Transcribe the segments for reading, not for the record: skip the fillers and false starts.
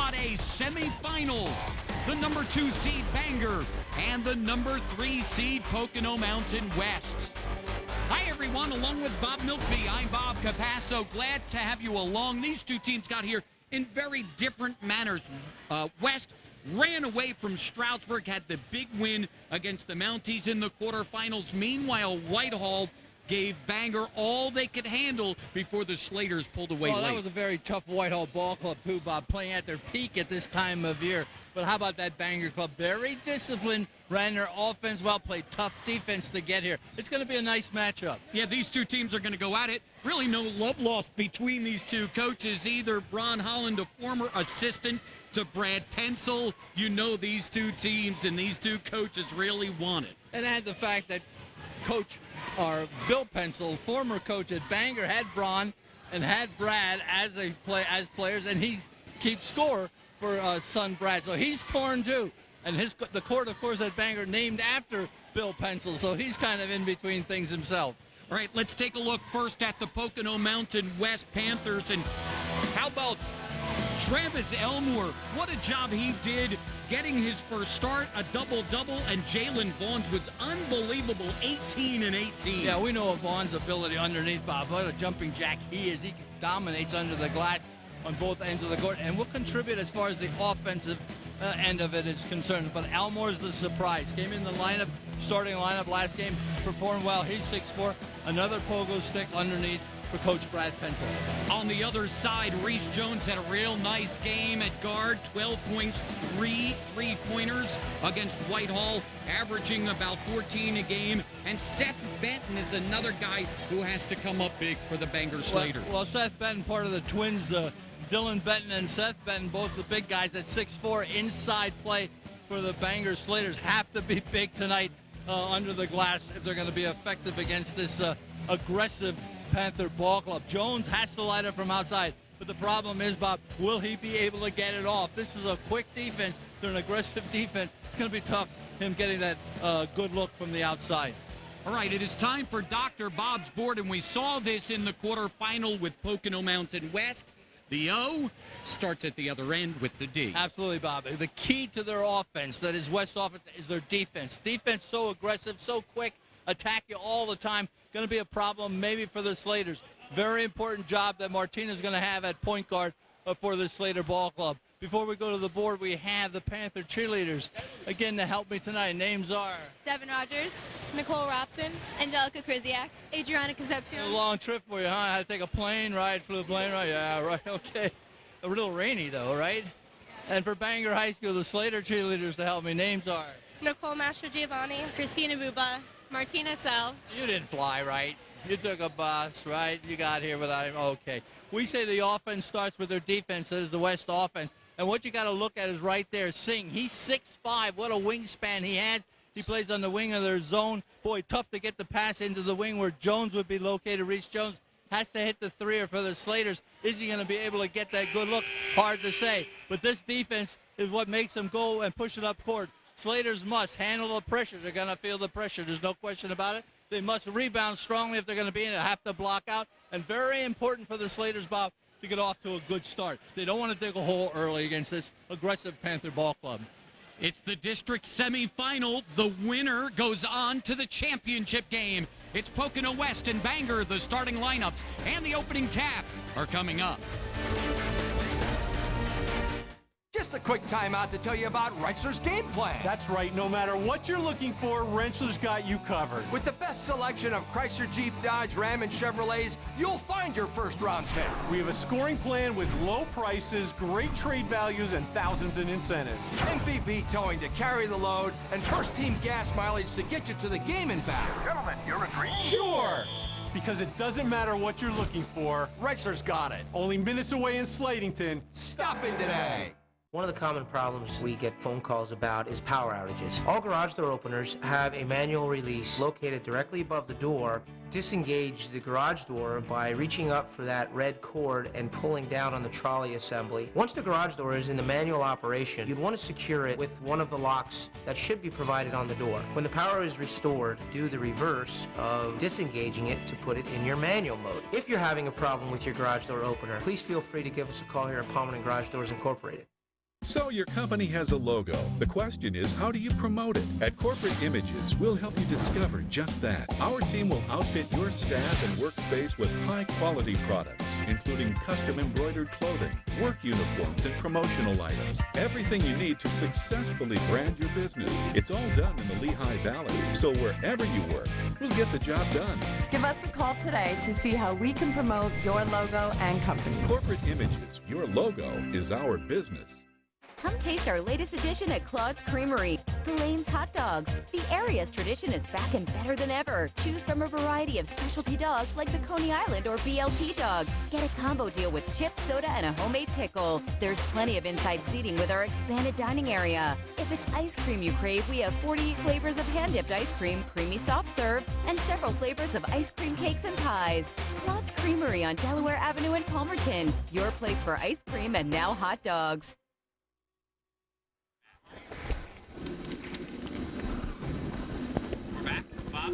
Quad A semifinals. The number 2 seed Bangor and the number 3 seed Pocono Mountain West. Hi everyone, along with Bob Milkby, I'm Bob Capasso. Glad to have you along. These two teams got here in very different manners. West ran away from Stroudsburg, had the big win against the Mounties in the quarterfinals. Meanwhile, Whitehall gave Bangor all they could handle before the Slaters pulled away late. That was a very tough Whitehall ball club, too, Bob, playing at their peak at this time of year. But how about that Bangor club? Very disciplined, ran their offense well, played tough defense to get here. It's going to be a nice matchup. Yeah, these two teams are going to go at it. Really no love lost between these two coaches either. Bron Holland, a former assistant to Brad Pencil. You know these two teams and these two coaches really want it. And add the fact that Bill Pencil, former coach at Bangor, had Bron and had Brad as players, and he keeps score for son Brad. So he's torn too. And the court, of course, at Bangor named after Bill Pencil, so he's kind of in between things himself. All right, let's take a look first at the Pocono Mountain West Panthers. And how about Travis Elmore? What a job he did getting his first start, a double-double, and Jalen Vaughn's was unbelievable, 18 and 18. Yeah, we know of Vaughn's ability underneath, Bob. What a jumping jack he is. He dominates under the glass on both ends of the court and will contribute as far as the offensive end of it is concerned. But Elmore's the surprise. Came in the lineup, starting lineup last game, performed well. He's 6'4", another pogo stick underneath for Coach Brad Pencil. On the other side, Reese Jones had a real nice game at guard, 12 points, 3 3-pointers against Whitehall, averaging about 14 a game. And Seth Benton is another guy who has to come up big for the Bangor Slaters. Well, Seth Benton, part of the Twins, Dylan Benton and Seth Benton, both the big guys at 6'4", inside play for the Bangor Slaters, have to be big tonight under the glass if they're going to be effective against this aggressive Panther ball club. Jones has to light up from outside, but the problem is, Bob, will he be able to get it off? This is a quick defense. They're an aggressive defense. It's going to be tough, him getting that good look from the outside. All right, it is time for Dr. Bob's board, and we saw this in the quarterfinal with Pocono Mountain West. The O starts at the other end with the D. Absolutely, Bob. The key to their offense, that is West's offense, is their defense. Defense so aggressive, so quick, attack you all the time. Going to be a problem maybe for the Slaters. Very important job that Martina's going to have at point guard for the Slater ball club. Before we go to the board, we have the Panther cheerleaders. Again, to help me tonight, names are Devin Rogers, Nicole Robson, Angelica Kriziak, Adriana Concepcion. A long trip for you, huh? I had to take a plane ride, flew a plane ride. Yeah, right, okay. A little rainy, though, right? And for Bangor High School, the Slater cheerleaders to help me, names are Nicole Mastro Giovanni, Christina Buba, Martina Sell. You didn't fly, right? You took a bus, right? You got here without him. Okay. We say the offense starts with their defense. That is the West offense. And what you got to look at is right there, Singh. He's 6'5". What a wingspan he has. He plays on the wing of their zone. Boy, tough to get the pass into the wing where Jones would be located. Reese Jones has to hit the threer for the Slaters. Is he going to be able to get that good look? Hard to say. But this defense is what makes them go and push it up court. Slaters must handle the pressure. They're going to feel the pressure. There's no question about it. They must rebound strongly if they're going to be in it. Have to block out. And very important for the Slaters, Bob, to get off to a good start. They don't want to dig a hole early against this aggressive Panther ball club. It's the district semifinal. The winner goes on to the championship game. It's Pocono West and Bangor. The starting lineups and the opening tap are coming up. Just a quick timeout to tell you about Rentschler's game plan. That's right. No matter what you're looking for, Rentschler's got you covered. With the best selection of Chrysler, Jeep, Dodge, Ram, and Chevrolets, you'll find your first-round pick. We have a scoring plan with low prices, great trade values, and thousands in incentives. MVP towing to carry the load, and first-team gas mileage to get you to the game and back. Gentlemen, you're agreeing? Sure! Because it doesn't matter what you're looking for. Rentschler's got it. Only minutes away in Slatington. Stop in today. One of the common problems we get phone calls about is power outages. All garage door openers have a manual release located directly above the door. Disengage the garage door by reaching up for that red cord and pulling down on the trolley assembly. Once the garage door is in the manual operation, you'd want to secure it with one of the locks that should be provided on the door. When the power is restored, do the reverse of disengaging it to put it in your manual mode. If you're having a problem with your garage door opener, please feel free to give us a call here at Palmer & Garage Doors Incorporated. So your company has a logo. The question is, how do you promote it? At Corporate Images, we'll help you discover just that. Our team will outfit your staff and workspace with high-quality products, including custom embroidered clothing, work uniforms, and promotional items. Everything you need to successfully brand your business. It's all done in the Lehigh Valley, so wherever you work, we'll get the job done. Give us a call today to see how we can promote your logo and company. Corporate Images, your logo is our business. Come taste our latest addition at Claude's Creamery, Spillane's Hot Dogs. The area's tradition is back and better than ever. Choose from a variety of specialty dogs like the Coney Island or BLT dog. Get a combo deal with chip, soda, and a homemade pickle. There's plenty of inside seating with our expanded dining area. If it's ice cream you crave, we have 48 flavors of hand-dipped ice cream, creamy soft serve, and several flavors of ice cream cakes and pies. Claude's Creamery on Delaware Avenue in Palmerton. Your place for ice cream and now hot dogs. We're back, Bob.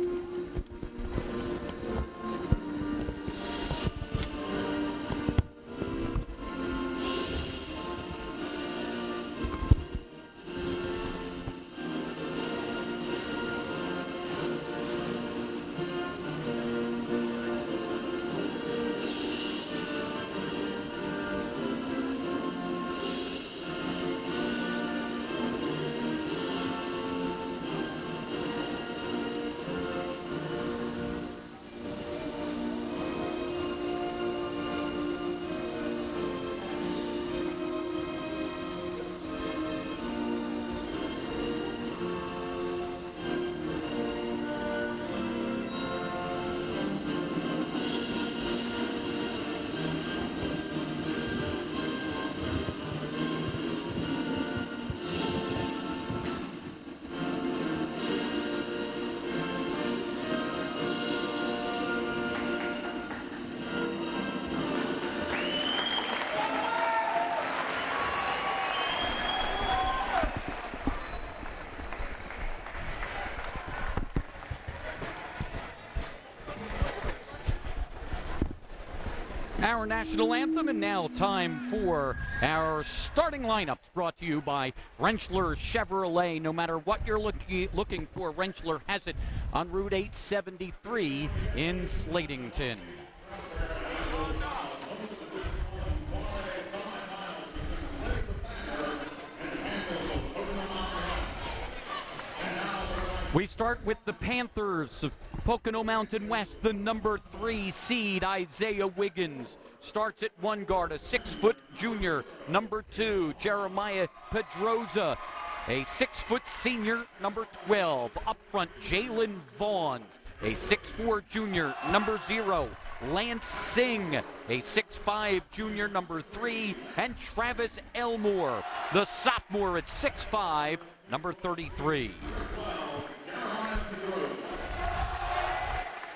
Our national anthem, and now time for our starting lineups, brought to you by Rentschler Chevrolet. No matter what you're looking for, Rentschler has it on Route 873 in Slatington. We start with the Panthers of Pocono Mountain West. The number 3 seed, Isaiah Wiggins, starts at one guard, a 6-foot junior. Number 2, Jeremiah Pedroza, a 6-foot senior. Number 12, up front, Jalen Vaughns, a 6'4 junior. Number 0, Lance Singh, a 6'5 junior. Number 3, and Travis Elmore, the sophomore at 6'5, number 33.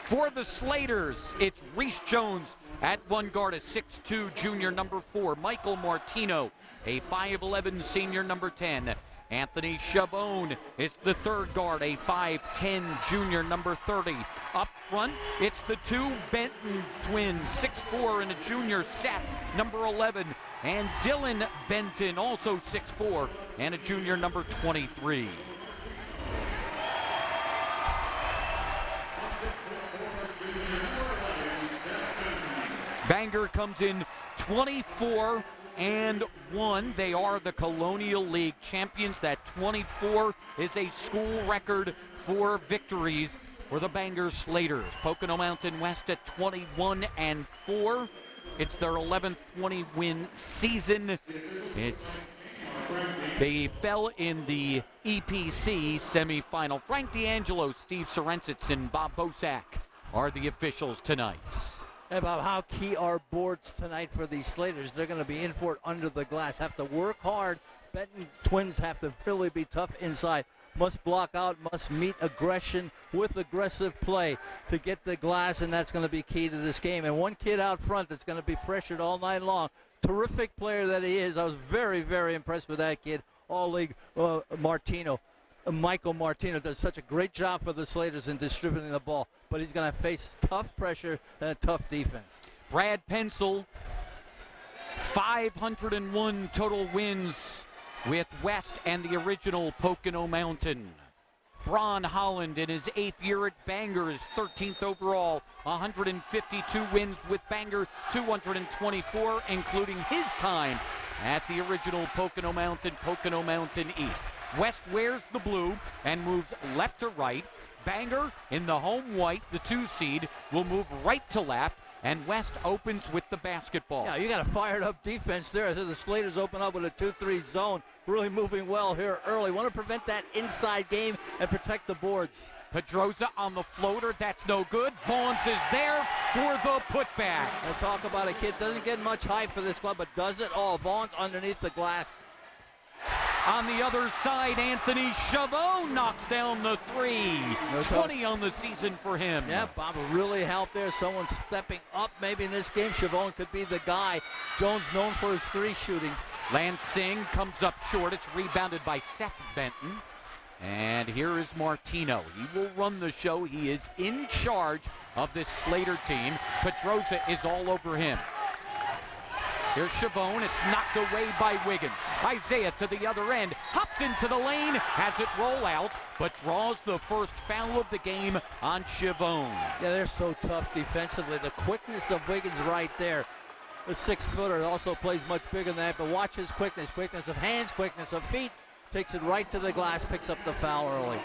For the Slaters, it's Reese Jones at one guard, a 6'2 junior. Number 4, Michael Martino, a 5'11 senior. Number 10, Anthony Chabone is the third guard, a 5'10 junior. Number 30. Up front, it's the two Benton twins, 6'4 and a junior, Seth, number 11, and Dylan Benton, also 6'4 and a junior, number 23. Bangor comes in 24-1. They are the Colonial League champions. That 24 is a school record for victories for the Bangor Slaters. Pocono Mountain West at 21-4. It's their 11th 20-win season. They fell in the EPC semifinal. Frank D'Angelo, Steve Sorensitz, and Bob Bosak are the officials tonight. Hey, Bob, how key are boards tonight for these Slaters? They're going to be in for it under the glass. Have to work hard. Benton twins have to really be tough inside. Must block out, must meet aggression with aggressive play to get the glass, and that's going to be key to this game. And one kid out front that's going to be pressured all night long. Terrific player that he is. I was very, very impressed with that kid. All-league Martino. Michael Martino does such a great job for the Slaters in distributing the ball, but he's going to face tough pressure and a tough defense. Brad Pencil, 501 total wins with West and the original Pocono Mountain. Braun Holland in his 8th year at Bangor is 13th overall, 152 wins with Bangor, 224, including his time at the original Pocono Mountain East. West wears the blue and moves left to right. Bangor in the home white, the 2 seed, will move right to left, and West opens with the basketball. Yeah, you got a fired up defense there as the Slaters open up with a 2-3 zone. Really moving well here early. Want to prevent that inside game and protect the boards. Pedroza on the floater, that's no good. Vaughns is there for the putback. And talk about a kid, doesn't get much hype for this club, but does it all. Vaughns underneath the glass. On the other side, Anthony Chavot knocks down the 3. 20 on the season for him. Yeah, Bob really helped there. Someone stepping up maybe in this game. Chavot could be the guy. Jones known for his 3 shooting. Lansing comes up short. It's rebounded by Seth Benton. And here is Martino. He will run the show. He is in charge of this Slater team. Pedroza is all over him. Here's Chavon. It's knocked away by Wiggins. Isaiah to the other end. Hops into the lane. Has it roll out, but draws the first foul of the game on Chavon. Yeah, they're so tough defensively. The quickness of Wiggins right there. The 6-footer also plays much bigger than that, but watch his quickness. Quickness of hands, quickness of feet. Takes it right to the glass, picks up the foul early.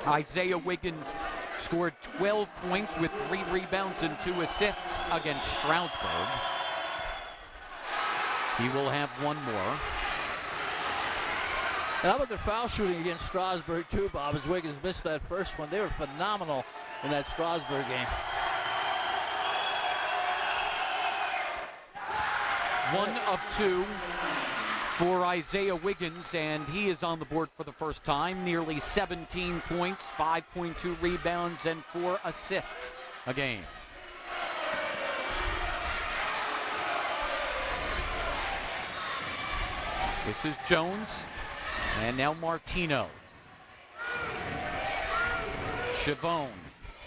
Isaiah Wiggins scored 12 points with 3 rebounds and 2 assists against Stroudsburg. He will have 1 more. And how about the foul shooting against Stroudsburg too, Bob? As Wiggins missed that first one. They were phenomenal in that Stroudsburg game. 1 of 2 for Isaiah Wiggins, and he is on the board for the first time. Nearly 17 points, 5.2 rebounds, and 4 assists a game. This is Jones, and now Martino. Chavon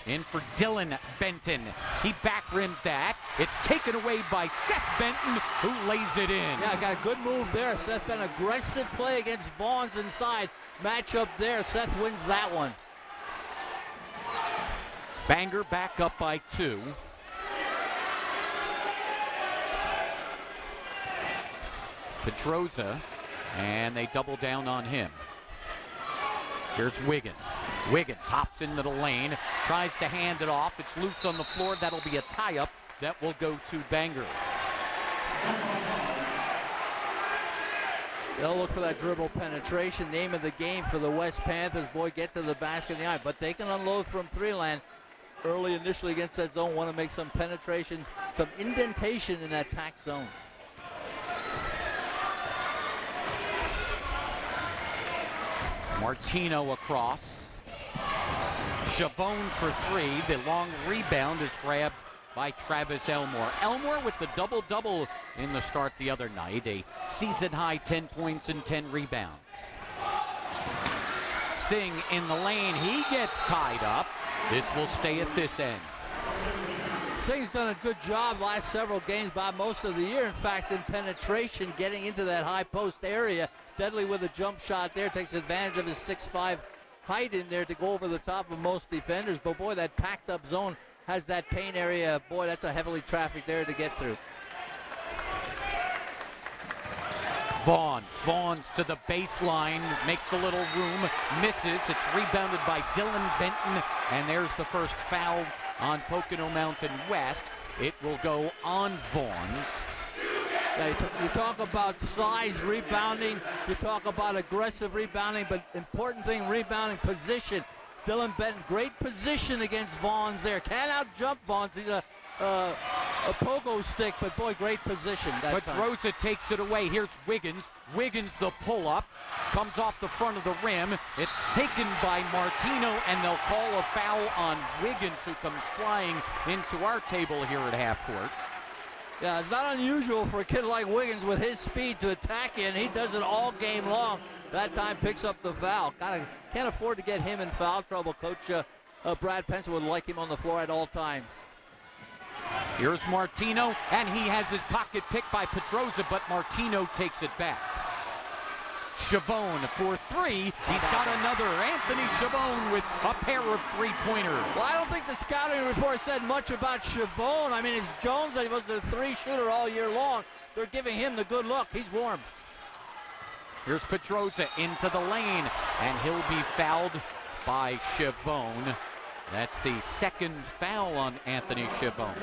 in for Dylan Benton. He back rims that. It's taken away by Seth Benton, who lays it in. Yeah, got a good move there. Seth Benton, aggressive play against Vaughns inside. Matchup there. Seth wins that one. Bangor back up by 2. Pedroza, and they double down on him. Here's Wiggins. Wiggins hops into the lane, tries to hand it off. It's loose on the floor. That'll be a tie-up that will go to Bangor. They'll look for that dribble penetration. Name of the game for the West Panthers. Boy, get to the basket in the eye. But they can unload from 3-land early initially against that zone. Want to make some penetration, some indentation in that packed zone. Martino across. Chavon for 3. The long rebound is grabbed by Travis Elmore. Elmore with the double-double in the start the other night. A season-high 10 points and 10 rebounds. Singh in the lane. He gets tied up. This will stay at this end. Singh's done a good job last several games, Bob, most of the year. In fact, in penetration, getting into that high post area. Deadly with a jump shot there. Takes advantage of his 6'5" height in there to go over the top of most defenders. But, boy, that packed up zone has that paint area. Boy, that's a heavily trafficked area to get through. Vaughns to the baseline, makes a little room, misses. It's rebounded by Dylan Benton, and there's the first foul on Pocono Mountain West. It will go on Vaughns. Yeah, you talk about size rebounding, you talk about aggressive rebounding, but important thing, rebounding position. Dylan Benton, great position against Vaughns there. Can't out-jump Vaughns. He's a pogo stick, but boy, great position. But Rosa takes it away. Here's Wiggins. Wiggins, the pull-up, comes off the front of the rim. It's taken by Martino, and they'll call a foul on Wiggins, who comes flying into our table here at half court. Yeah, it's not unusual for a kid like Wiggins with his speed to attack in. He does it all game long. That time picks up the foul. Can't afford to get him in foul trouble. Coach Brad Penson would like him on the floor at all times. Here's Martino, and he has his pocket picked by Pedroza, but Martino takes it back. Chavone for three. He's got another. Anthony Chavone with a pair of three-pointers. Well, I don't think the scouting report said much about Chavone. I mean, it's Jones that was the three-shooter all year long. They're giving him the good look. He's warm. Here's Pedroza into the lane, and he'll be fouled by Chavone. That's the second foul on Anthony Chavone.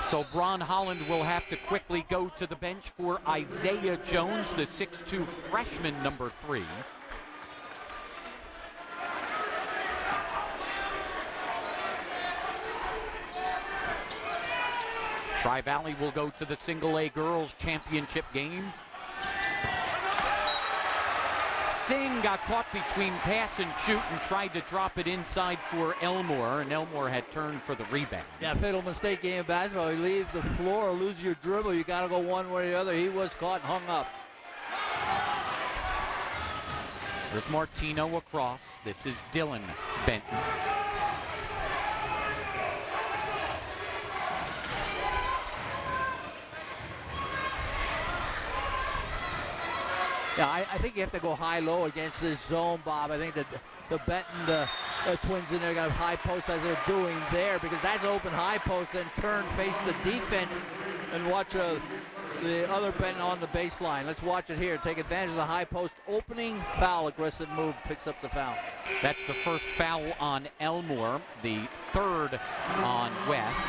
So Bron Holland will have to quickly go to the bench for Isaiah Jones, the 6'2 freshman, number 3. Tri-Valley will go to the single-A girls championship game. Singh got caught between pass and shoot and tried to drop it inside for Elmore, and Elmore had turned for the rebound. Yeah, fatal mistake game of basketball. You leave the floor or lose your dribble. You got to go one way or the other. He was caught and hung up. There's Martino across. This is Dylan Benton. Yeah, I think you have to go high-low against this zone, Bob. I think that the Benton twins in there got a high post as they're doing there, because that's open high post, then turn, face the defense, and watch the other Benton on the baseline. Let's watch it here. Take advantage of the high post opening foul. Aggressive move, picks up the foul. That's the first foul on Elmore, the third on West.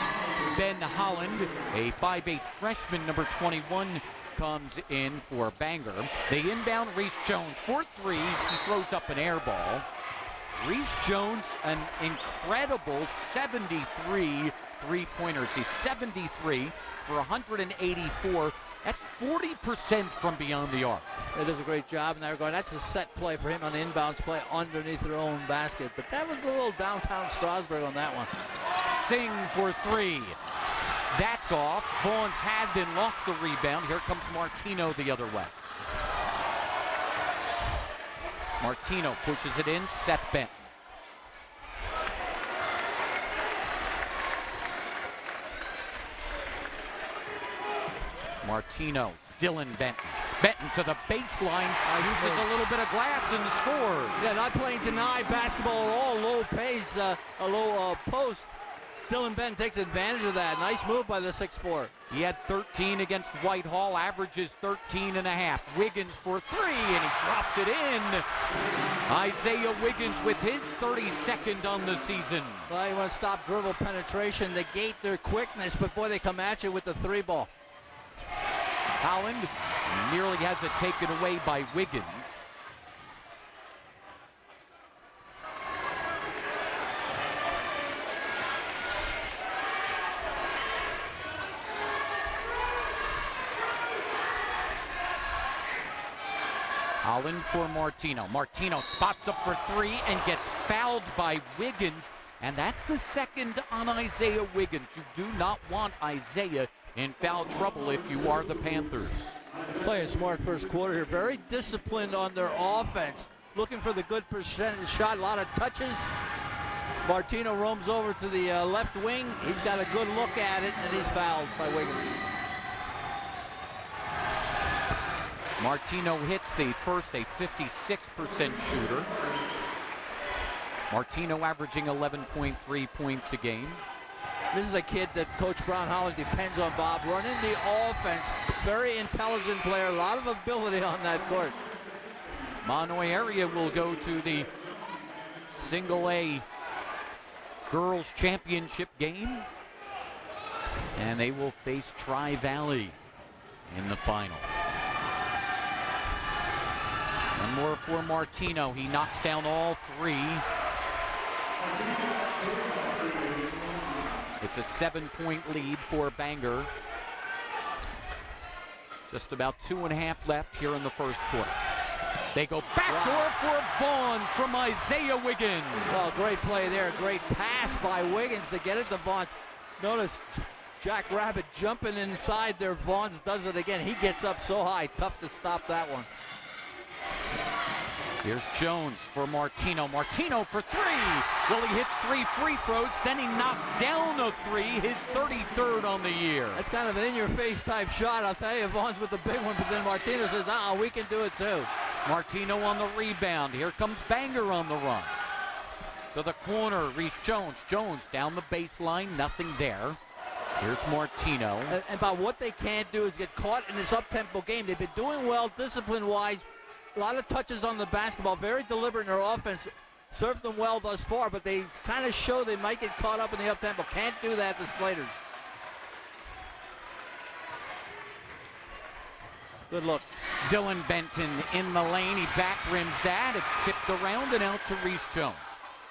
Ben Holland, a 5'8 freshman, number 21, comes in for Bangor. They inbound Reese Jones for three. He throws up an air ball. Reese Jones, an incredible 73 three-pointers. He's 73 for 184. That's 40% from beyond the arc. It does a great job in that regard. That's a set play for him on the inbounds play underneath their own basket. But that was a little downtown Stroudsburg on that one. Singh for three. That's off. Vaughn's had then lost the rebound. Here comes Martino the other way. Martino pushes it in. Seth Benton. Martino, Dylan Benton. Benton to the baseline, uses a little bit of glass and scores. Yeah, not playing deny basketball at all, low pace, a low post. Dylan Benton takes advantage of that. Nice move by the 6'4". He had 13 against Whitehall, averages 13.5. Wiggins for three, and he drops it in. Isaiah Wiggins with his 32nd on the season. Well, you want to stop dribble penetration, negate their quickness, but boy, they come at you with the three ball. Holland nearly has it taken away by Wiggins. Holland for Martino. Martino spots up for three and gets fouled by Wiggins. And that's the second on Isaiah Wiggins. You do not want Isaiah in foul trouble if you are the Panthers. Playing a smart first quarter here. Very disciplined on their offense. Looking for the good percentage shot. A lot of touches. Martino roams over to the left wing. He's got a good look at it, and he's fouled by Wiggins. Martino hits the first, a 56% shooter. Martino averaging 11.3 points a game. This is the kid that Coach Bron Holland depends on, Bob. Running the offense. Very intelligent player. A lot of ability on that court. Monoy area will go to the single-A girls championship game. And they will face Tri-Valley in the final. One more for Martino. He knocks down all three. It's a 7-point lead for Bangor. Just about 2.5 left here in the first quarter. They go backdoor for Vaughn from Isaiah Wiggins. Well, great play there. Great pass by Wiggins to get it to Vaughn. Notice Jack Rabbit jumping inside there. Vaughn does it again. He gets up so high. Tough to stop that one. Here's Jones for Martino. Martino for three. Well, he hits 3 free throws, then he knocks down a three, his 33rd on the year. That's kind of an in-your-face type shot. I'll tell you, Vaughn's with the big one, but then Martino says, we can do it too. Martino on the rebound. Here comes Bangor on the run. To the corner, Reese Jones. Jones down the baseline, nothing there. Here's Martino. And about what they can't do is get caught in this up-tempo game. They've been doing well discipline-wise. A lot of touches on the basketball, very deliberate in their offense. Served them well thus far, but they kind of show they might get caught up in the up-tempo. Can't do that, the Slaters. Good look. Dylan Benton in the lane. He back rims that. It's tipped around and out to Reese Jones.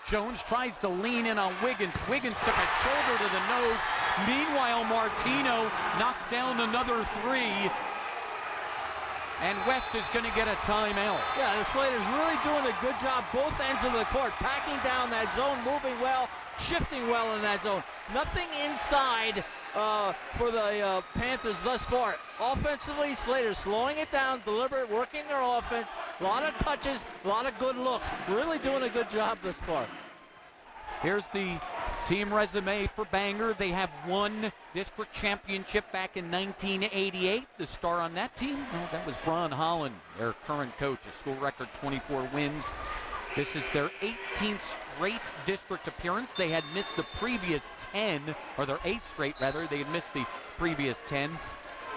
Jones tries to lean in on Wiggins. Wiggins took a shoulder to the nose. Meanwhile, Martino knocks down another three. And West is going to get a timeout. Yeah, the Slaters really doing a good job both ends of the court, packing down that zone, moving well, shifting well in that zone. Nothing inside for the Panthers thus far. Offensively, Slaters slowing it down, deliberate, working their offense. A lot of touches, a lot of good looks. Really doing a good job thus far. Here's the team resume for Bangor. They have won district championship back in 1988. The star on that team, well, that was Bron Holland, their current coach. A school record 24 wins. This is their 18th straight district appearance. They had missed the previous 10, or their 8th straight rather. They had missed the previous 10.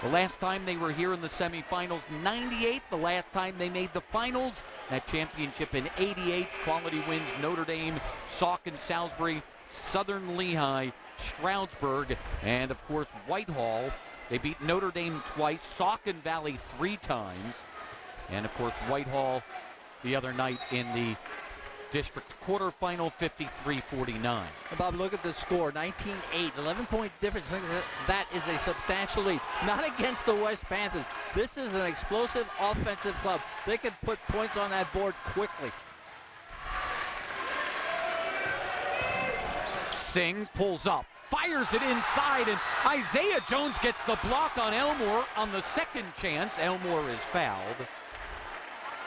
The last time they were here in the semifinals, 98. The last time they made the finals, that championship in 88. Quality wins, Notre Dame, Sauk and Salisbury, Southern Lehigh, Stroudsburg, and of course Whitehall. They beat Notre Dame twice, Saucon Valley 3 times, and of course Whitehall the other night in the district quarterfinal, 53-49. Bob, look at the score, 19-8, 11-point difference. That is a substantial lead. Not against the West Panthers. This is an explosive offensive club. They can put points on that board quickly. Singh pulls up, fires it inside, and Isaiah Jones gets the block on Elmore on the second chance. Elmore is fouled.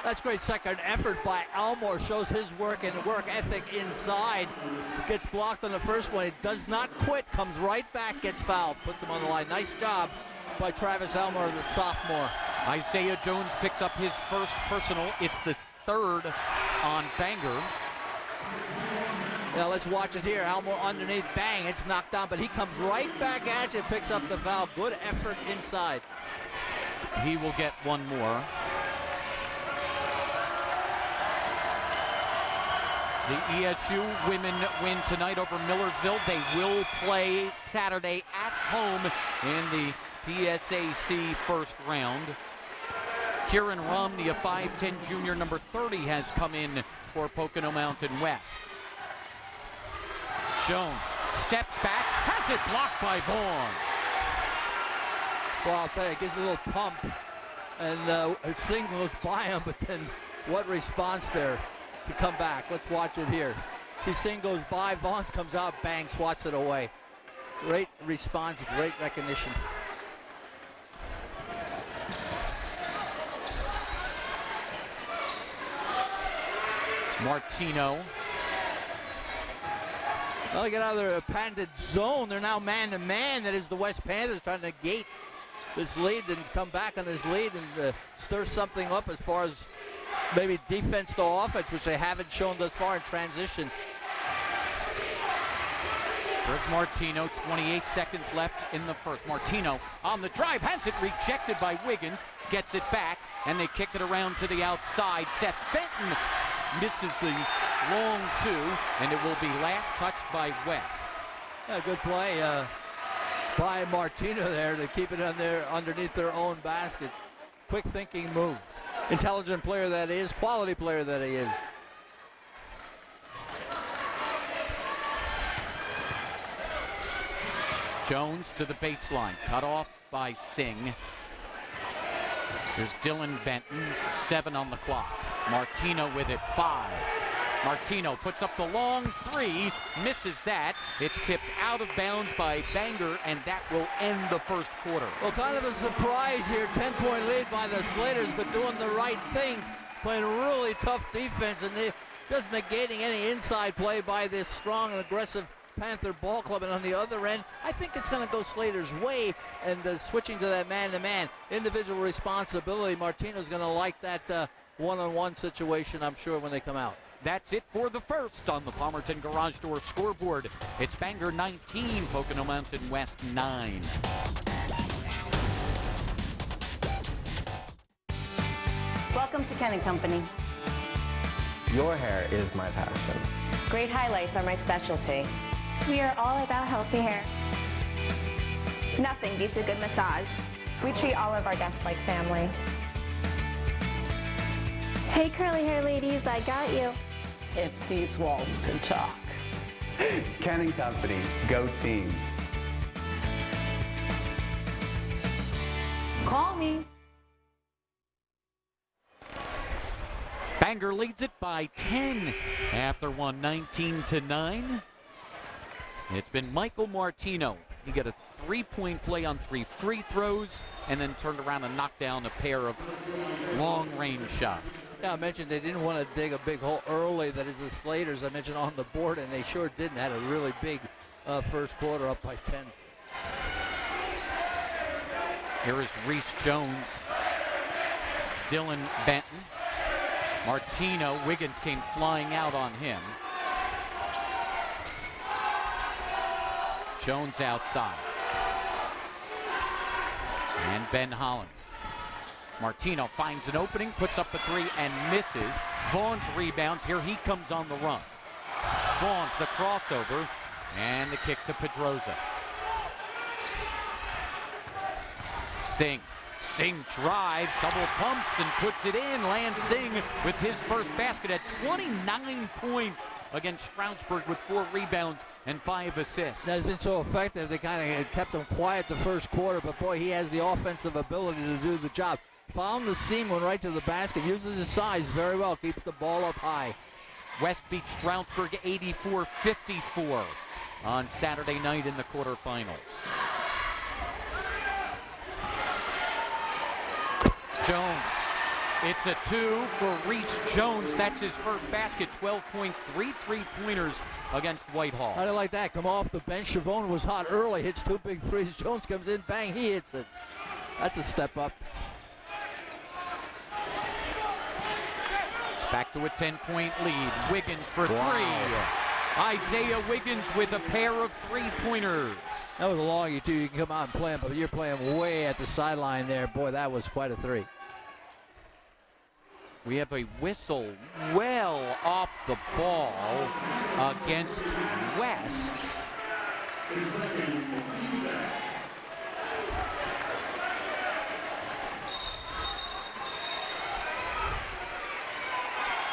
That's great second effort by Elmore. Shows his work and work ethic inside. Gets blocked on the first one. It does not quit. Comes right back. Gets fouled. Puts him on the line. Nice job by Travis Elmore, the sophomore. Isaiah Jones picks up his first personal. It's the third on Bangor. Now let's watch it here. Elmore underneath. Bang. It's knocked down, but he comes right back at you. Picks up the foul. Good effort inside. He will get one more. The ESU women win tonight over Millersville. They will play Saturday at home in the PSAC first round. Kieran Romney, a 5'10 junior, number 30, has come in for Pocono Mountain West. Jones steps back, has it blocked by Vaughn. Well, I'll tell you, it gives a little pump, and Singh goes by him, but then what response there to come back. Let's watch it here. See, Singh goes by, Vaughns comes out, bang, swats it away. Great response, great recognition. Martino. Well, they get out of their patented zone. They're now man-to-man. That is the West Panthers trying to negate this lead and come back on this lead and stir something up as far as maybe defense to offense, which they haven't shown thus far in transition. There's Martino, 28 seconds left in the first. Martino on the drive, has it rejected by Wiggins, gets it back, and they kick it around to the outside. Seth Benton misses the long two, and it will be last touched by West. Yeah, good play by Martino there to keep it on there underneath their own basket. Quick thinking move. Intelligent player that is, quality player that he is. Jones to the baseline, cut off by Singh. There's Dylan Benton, 7 on the clock. Martino with it, 5. Martino puts up the long 3, misses that. It's tipped out of bounds by Bangor, and that will end the first quarter. Well, kind of a surprise here, 10-point lead by the Slaters, but doing the right things. playing really tough defense, and they're just negating any inside play by this strong and aggressive Panther ball club. And on the other end, I think it's going to go Slater's way, and switching to that man-to-man individual responsibility. Martino's going to like that one-on-one situation, I'm sure, when they come out. That's it for the first on the Palmerton Garage Door scoreboard. It's Bangor 19, Pocono Mountain West 9. Welcome to Ken & Company. Your hair is my passion. Great highlights are my specialty. We are all about healthy hair. Nothing beats a good massage. We treat all of our guests like family. Hey, curly hair ladies, I got you. If these walls could talk. Ken & Company, go team. Call me. Bangor leads it by 10 after one, 19-9. It's been Michael Martino. He got a 3-point play on 3 free throws and then turned around and knocked down a pair of long-range shots. Yeah, I mentioned they didn't want to dig a big hole early. That is the Slaters, I mentioned, on the board, and they sure didn't. Had a really big first quarter, up by 10. Here is Reese Jones, Dylan Benton, Martino. Wiggins came flying out on him. Jones outside. And Ben Holland. Martino finds an opening, puts up a 3 and misses. Vaughn's rebounds. Here he comes on the run. Vaughn's the crossover and the kick to Pedroza. Singh drives, double pumps and puts it in. Lance Singh with his first basket at 29 points against Stroudsburg with 4 rebounds and 5 assists. That's been so effective. They kind of kept him quiet the first quarter, but boy, he has the offensive ability to do the job. Found the seam, went right to the basket, uses his size very well, keeps the ball up high. West beats Stroudsburg 84-54 on Saturday night in the quarterfinals. Jones. It's a 2 for Reese Jones. That's his first basket. 12 points, 3 3-pointers against Whitehall. How do you like that? Come off the bench. Chavone was hot early. Hits 2 big threes. Jones comes in. Bang. He hits it. That's a step up. Back to a 10-point lead. Wiggins for 3. Isaiah Wiggins with a pair of 3-pointers. That was a longie, too. You can come out and play him, but you're playing way at the sideline there. Boy, that was quite a 3. We have a whistle well off the ball against West.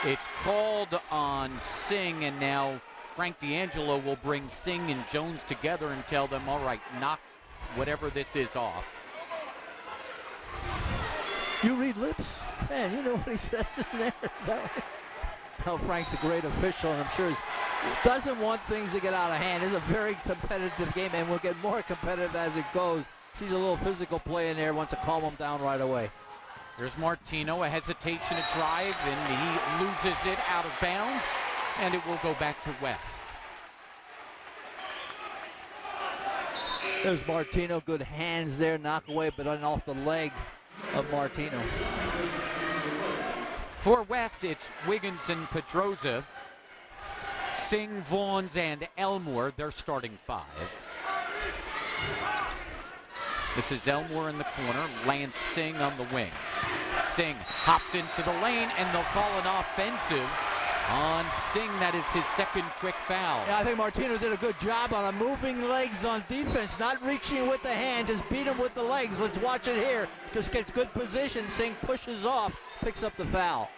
It's called on Singh, and now Frank D'Angelo will bring Singh and Jones together and tell them, all right, knock whatever this is off. You read lips? Man, you know what he says in there. Oh, Frank's a great official, and I'm sure he doesn't want things to get out of hand. It's a very competitive game, and will get more competitive as it goes. Sees a little physical play in there, wants to calm him down right away. Here's Martino, a hesitation to drive, and he loses it out of bounds, and it will go back to West. There's Martino, good hands there, knock away, but off the leg of Martino. For West, it's Wiggins and Pedroza, Singh, Vaughns, and Elmore. They're starting 5. This is Elmore in the corner, Lance Singh on the wing. Singh hops into the lane, and they'll call an offensive on Singh. That is his second quick foul. Yeah, I think Martino did a good job on moving legs on defense, not reaching with the hand, just beat him with the legs. Let's watch it here. Just gets good position. Singh pushes off, picks up the foul.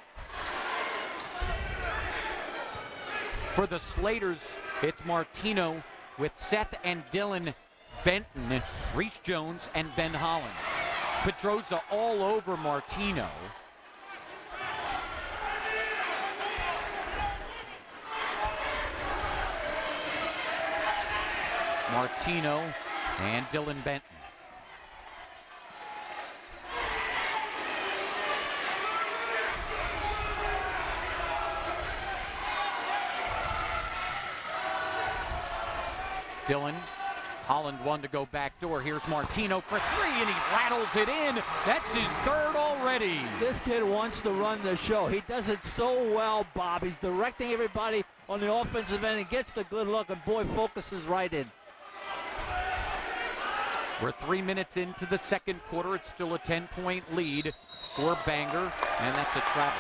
For the Slaters, it's Martino with Seth and Dylan Benton, Reese Jones, and Ben Holland. Pedroza all over Martino. Martino and Dylan Benton. Dillon. Holland one to go back door. Here's Martino for three, and he rattles it in. That's his third already. This kid wants to run the show. He does it so well, Bob. He's directing everybody on the offensive end and gets the good look, and boy, focuses right in. We're 3 minutes into the second quarter. It's still a 10-point lead for Bangor, and that's a travel.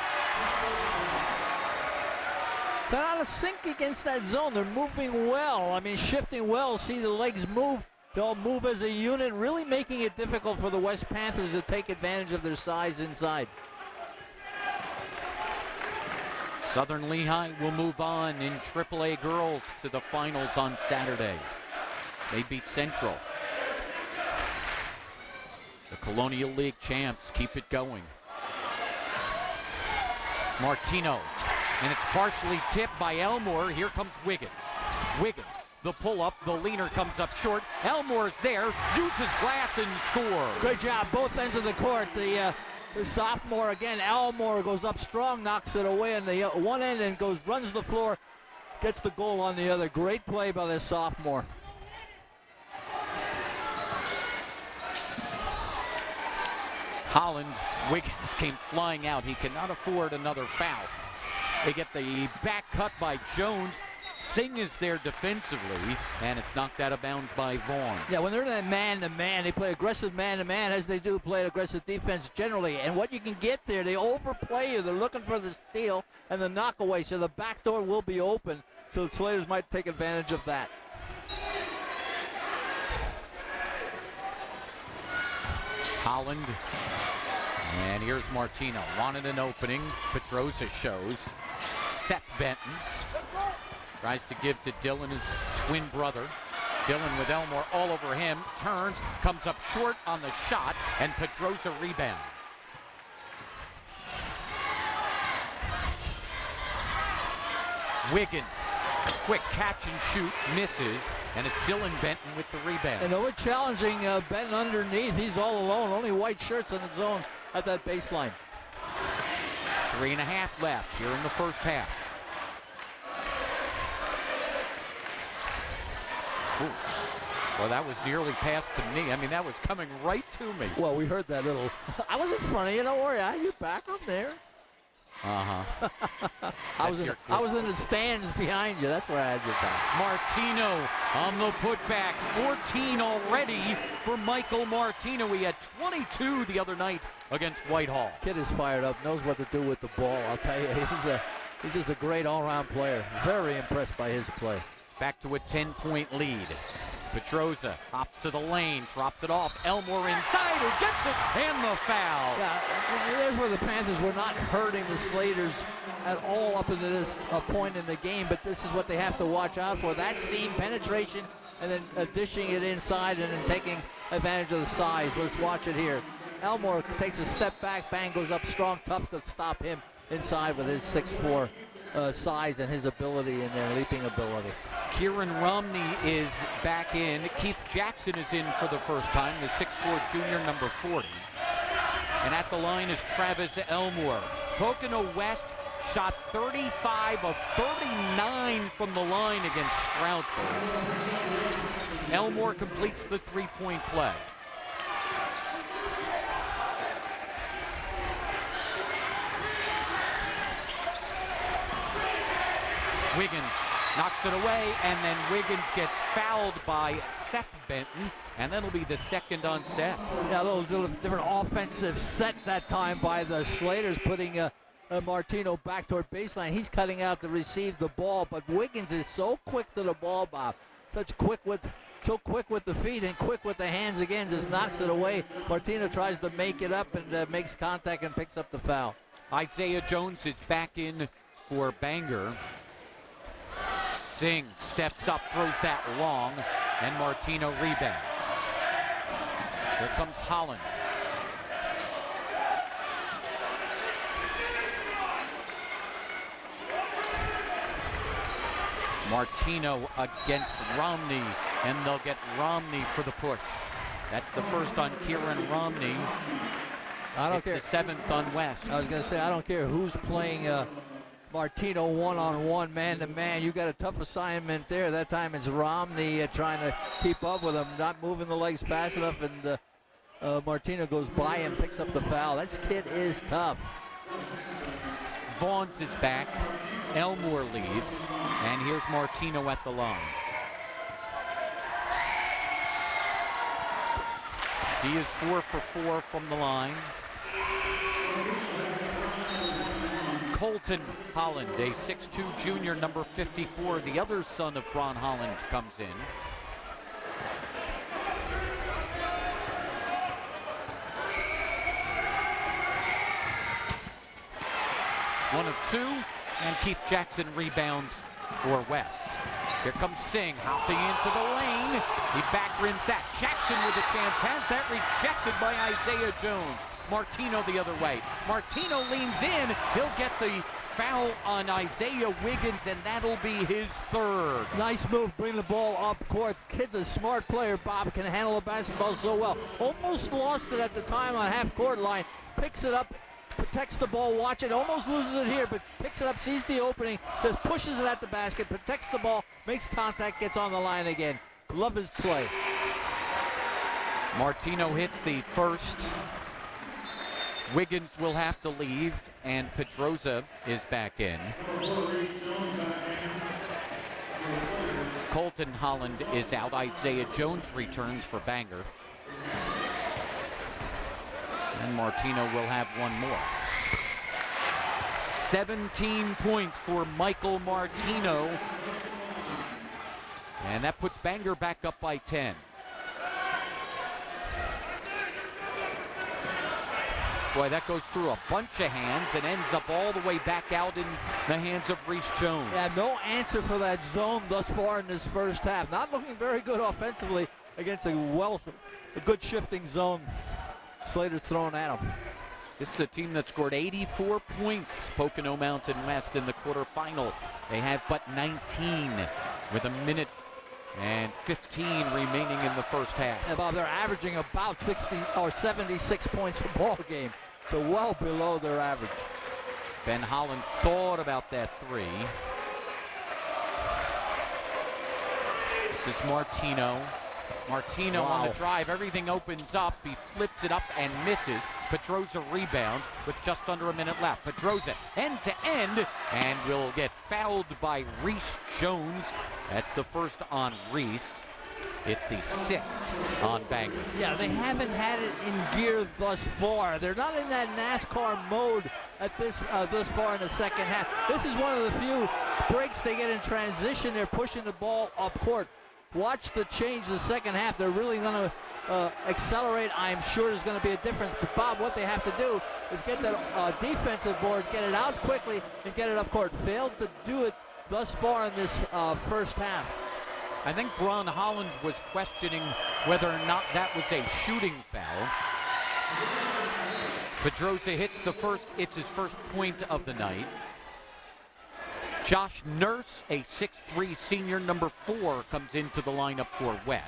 They're out of sync against that zone. They're moving well. I mean, shifting well. See the legs move. They'll move as a unit, really making it difficult for the West Panthers to take advantage of their size inside. Southern Lehigh will move on in AAA girls to the finals on Saturday. They beat Central. The Colonial League champs keep it going. Martino. And it's partially tipped by Elmore. Here comes Wiggins. Wiggins, the pull-up, the leaner comes up short. Elmore's there, uses glass and scores. Great job, both ends of the court. The sophomore again, Elmore goes up strong, knocks it away on the one end and runs the floor, gets the goal on the other. Great play by the sophomore. Holland, Wiggins came flying out. He cannot afford another foul. They get the back cut by Jones. Singh is there defensively, and it's knocked out of bounds by Vaughn. Yeah, when they're in that man-to-man, they play aggressive man-to-man as they do play aggressive defense generally. And what you can get there, they overplay you. They're looking for the steal and the knockaway, so the back door will be open. So the Slaters might take advantage of that. Holland. And here's Martino. Wanted an opening. Petrosa shows. Seth Benton tries to give to Dillon, his twin brother. Dillon with Elmore all over him. Turns, comes up short on the shot, and Petrosa rebounds. Wiggins. Quick catch and shoot, misses, and it's Dillon Benton with the rebound. And we're challenging Benton underneath. He's all alone. Only white shirts in the zone at that baseline. 3.5 left here in the first half. Ooh. Well, that was nearly passed to me. I mean, that was coming right to me. Well, we heard that little. I was in front of you. Don't worry. I had you back up there. Uh-huh. I was in the stands behind you. That's where I had your back. Martino on the putback. 14 already for Michael Martino. He had 22 the other night against Whitehall. Kid is fired up. Knows what to do with the ball. I'll tell you, he's just a great all-around player. Very impressed by his play. Back to a 10-point lead. Petrosa hops to the lane, drops it off. Elmore inside, who gets it, and the foul. Yeah, there's where the Panthers were not hurting the Slaters at all up into this point in the game, but this is what they have to watch out for. That seam penetration and then dishing it inside and then taking advantage of the size. Let's watch it here. Elmore takes a step back, bang, goes up strong, tough to stop him inside with his 6'4" size and his ability and their leaping ability. Kieran Romney is back in. Keith Jackson is in for the first time, the 6'4" junior, number 40. And at the line is Travis Elmore. Pocono West shot 35 of 39 from the line against Stroudsburg. Elmore completes the three-point play. Wiggins knocks it away, and then Wiggins gets fouled by Seth Benton, and that'll be the second on Seth. Yeah, a little different offensive set that time by the Slaters, putting Martino back toward baseline. He's cutting out to receive the ball, but Wiggins is so quick to the ball, Bob. So quick with the feet and quick with the hands again, just knocks it away. Martino tries to make it up and makes contact and picks up the foul. Isaiah Jones is back in for Bangor. Singh steps up, throws that long, and Martino rebounds. Here comes Holland. Martino against Romney, and they'll get Romney for the push. That's the first on Kieran Romney. I don't it's care. The 7th on West. I was going to say, I don't care who's playing Martino one-on-one, man-to-man. You got a tough assignment there. That time it's Romney trying to keep up with him, not moving the legs fast enough, and Martino goes by and picks up the foul. That kid is tough. Vaughns is back. Elmore leaves. And here's Martino at the line. He is 4 for 4 from the line. Colton Holland, a 6'2 junior, number 54, the other son of Bron Holland, comes in. One of two, and Keith Jackson rebounds for West. Here comes Singh, hopping into the lane. He back rims that. Jackson with a chance, has that rejected by Isaiah Jones. Martino the other way. Martino leans in. He'll get the foul on Isaiah Wiggins, and that'll be his third. Nice move, bring the ball up court. Kid's a smart player, Bob, can handle the basketball so well. Almost lost it at the time on half-court line. Picks it up, protects the ball, watch it, almost loses it here, but picks it up, sees the opening, just pushes it at the basket, protects the ball, makes contact, gets on the line again. Love his play. Martino hits the first. Wiggins will have to leave, and Pedroza is back in. Colton Holland is out. Isaiah Jones returns for Bangor. And Martino will have one more. 17 points for Michael Martino. And that puts Bangor back up by 10. Boy, that goes through a bunch of hands and ends up all the way back out in the hands of Reese Jones. Yeah, no answer for that zone thus far in this first half. Not looking very good offensively against a good shifting zone Slater's throwing at him. This is a team that scored 84 points, Pocono Mountain West, in the quarterfinal. They have but 19 with a minute and 15 remaining in the first half. Yeah, Bob, they're averaging about 60 or 76 points a ball game, so well below their average. Ben Holland thought about that three. This is Martino. Martino on the drive, everything opens up, he flips it up and misses. Pedroza rebounds with just under a minute left. Pedroza end to end and will get fouled by Reese Jones. That's the first on Reese. It's the 6th on Bangor. Yeah, they haven't had it in gear thus far. They're not in that NASCAR mode at this far in the second half. This is one of the few breaks they get in transition. They're pushing the ball up court. Watch the change the second half. They're really going to accelerate. I'm sure there's going to be a difference. But, Bob, what they have to do is get that defensive board, get it out quickly, and get it up court. Failed to do it thus far in this first half. I think Bron Holland was questioning whether or not that was a shooting foul. Pedroza hits the first. It's his first point of the night. Josh Nurse, a 6'3 senior, number 4, comes into the lineup for West.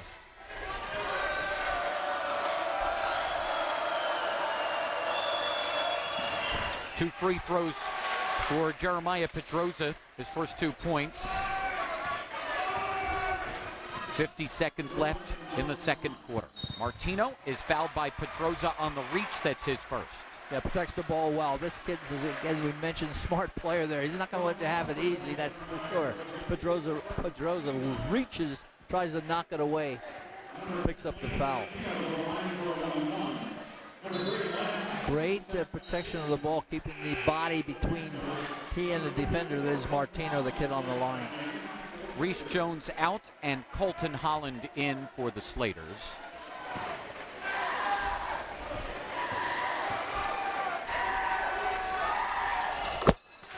Two free throws for Jeremiah Pedroza, his first 2 points. 50 seconds left in the second quarter. Martino is fouled by Pedroza on the reach. That's his first. Yeah, protects the ball well. This kid's, as we mentioned, smart player there. He's not going to let you have it easy, that's for sure. Pedroza reaches, tries to knock it away, picks up the foul. Great protection of the ball, keeping the body between he and the defender. There's Martino, the kid on the line. Reese Jones out and Colton Holland in for the Slaters.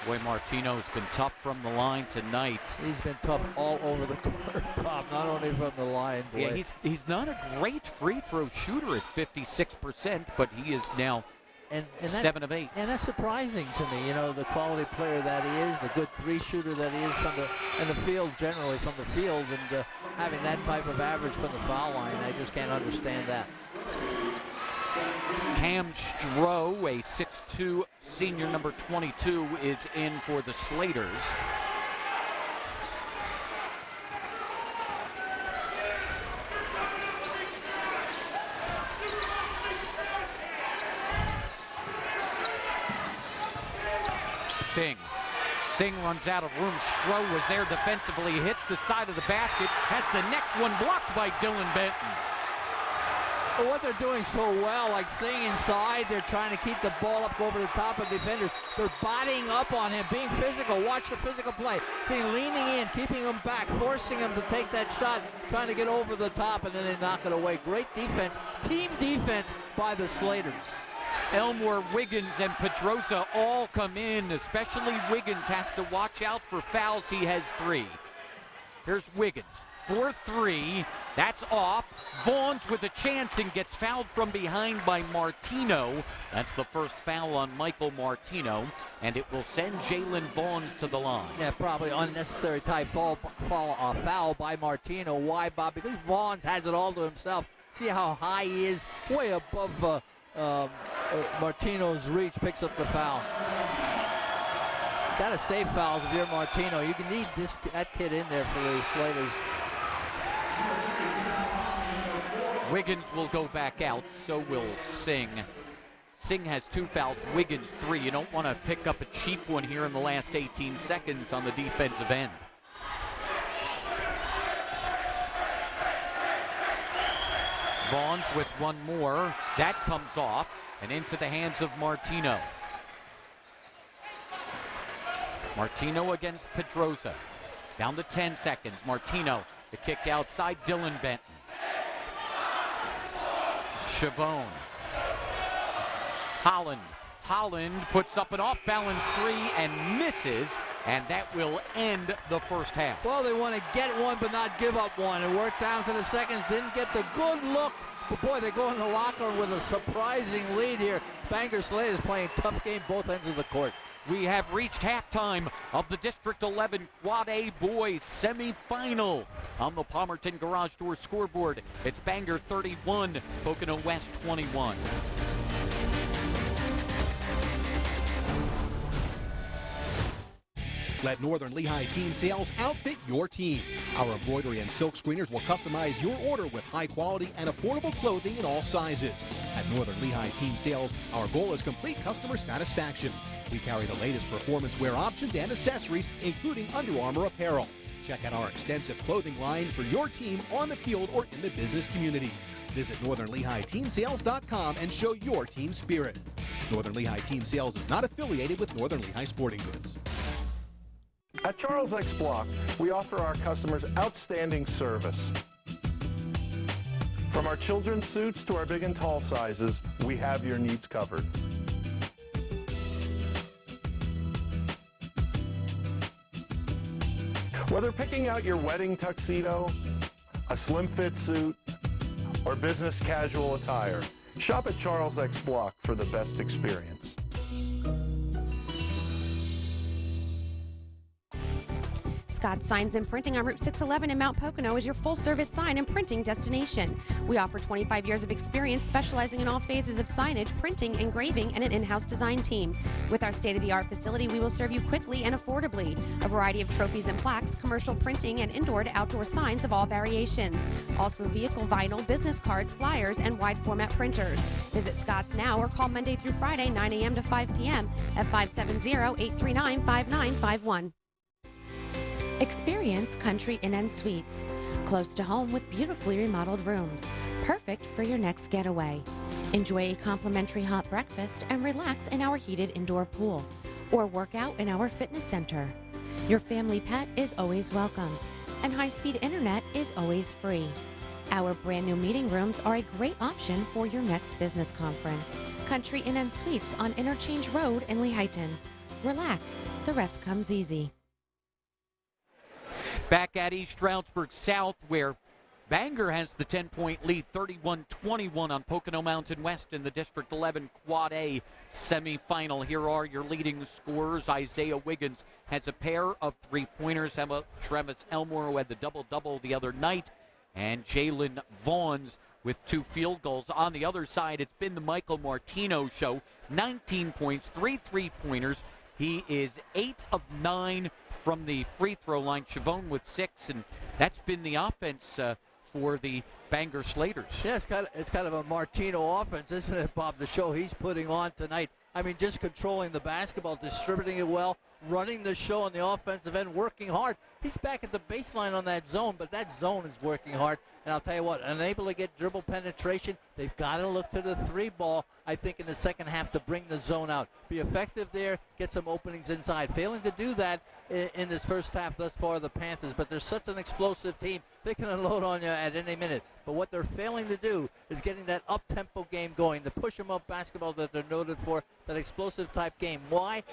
Boy, Martino's been tough from the line tonight. He's been tough all over the court, Bob, not only from the line. Boy. Yeah, he's not a great free throw shooter at 56%, but he is now 7 of 8. And that's surprising to me, you know, the quality player that he is, the good three shooter that he is in the field, generally from the field, and having that type of average from the foul line, I just can't understand that. Cam Stroh, a 6'2 senior number 22, is in for the Slaters. Singh runs out of room. Stroh was there defensively, hits the side of the basket, has the next one blocked by Dylan Benton. Well, what they're doing so well, like Singh inside, they're trying to keep the ball up, go over the top of defenders. They're bodying up on him, being physical. Watch the physical play. See, leaning in, keeping him back, forcing him to take that shot, trying to get over the top, and then they knock it away. Great defense, team defense by the Slaters. Elmore, Wiggins, and Pedrosa all come in. Especially Wiggins has to watch out for fouls. He has 3. Here's Wiggins for 3. That's off. Vaughns with a chance and gets fouled from behind by Martino. That's the first foul on Michael Martino, and it will send Jalen Vaughns to the line. Yeah, probably unnecessary type foul by Martino. Why, Bob? Because Vaughns has it all to himself. See how high he is, way above Martino's reach, picks up the foul. Gotta save fouls if you're Martino. You can need that kid in there for the Slaters. Wiggins will go back out, so will Singh. Singh has 2 fouls, Wiggins 3. You don't want to pick up a cheap one here in the last 18 seconds on the defensive end. Vaughns with one more. That comes off and into the hands of Martino. Martino against Pedrosa. Down to 10 seconds. Martino, the kick outside, Dylan Benton. Chavone. Holland puts up an off-balance 3 and misses, and that will end the first half. Well, they want to get one but not give up one. It worked down to the seconds, didn't get the good look. But boy, they go in the locker room with a surprising lead here. Bangor Slaters playing tough game both ends of the court. We have reached halftime of the District 11 Quad A Boys Semifinal. On the Palmerton Garage Door scoreboard, it's Bangor 31, Pocono West 21. Let Northern Lehigh Team Sales outfit your team. Our embroidery and silk screeners will customize your order with high quality and affordable clothing in all sizes. At Northern Lehigh Team Sales, our goal is complete customer satisfaction. We carry the latest performance wear options and accessories, including Under Armour apparel. Check out our extensive clothing line for your team on the field or in the business community. Visit NorthernLehighTeamSales.com and show your team spirit. Northern Lehigh Team Sales is not affiliated with Northern Lehigh Sporting Goods. At Charles X Block, we offer our customers outstanding service. From our children's suits to our big and tall sizes, we have your needs covered. Whether picking out your wedding tuxedo, a slim fit suit, or business casual attire, shop at Charles X Block for the best experience. Scott Signs and Printing on Route 611 in Mount Pocono is your full-service sign and printing destination. We offer 25 years of experience specializing in all phases of signage, printing, engraving, and an in-house design team. With our state-of-the-art facility, we will serve you quickly and affordably. A variety of trophies and plaques, commercial printing, and indoor to outdoor signs of all variations. Also vehicle vinyl, business cards, flyers, and wide-format printers. Visit Scott's now or call Monday through Friday, 9 a.m. to 5 p.m. at 570-839-5951. Experience Country Inn & Suites, close to home with beautifully remodeled rooms, perfect for your next getaway. Enjoy a complimentary hot breakfast and relax in our heated indoor pool, or work out in our fitness center. Your family pet is always welcome, and high-speed internet is always free. Our brand new meeting rooms are a great option for your next business conference. Country Inn & Suites on Interchange Road in Lehighton. Relax, the rest comes easy. Back at East Stroudsburg South, where Bangor has the 10-point lead, 31-21 on Pocono Mountain West in the District 11 Quad A semifinal. Here are your leading scorers. Isaiah Wiggins has a pair of three-pointers. Travis Elmore, who had the double-double the other night. And Jalen Vaughns with 2 field goals. On the other side, it's been the Michael Martino show. 19 points, 3 3-pointers. He is 8 of 9 from the free throw line. Chavone with 6, and that's been the offense for the Bangor Slaters. Yeah, it's kind of a Martino offense, isn't it, Bob? The show he's putting on tonight. I mean, just controlling the basketball, distributing it well, running the show on the offensive end, working hard. He's back at the baseline on that zone, but that zone is working hard. And I'll tell you what, unable to get dribble penetration, they've got to look to the 3 ball, I think, in the second half to bring the zone out. Be effective there, get some openings inside. Failing to do that in this first half thus far, the Panthers, but they're such an explosive team, they can unload on you at any minute. But what they're failing to do is getting that up-tempo game going, the push-em-up basketball that they're noted for, that explosive type game. Why?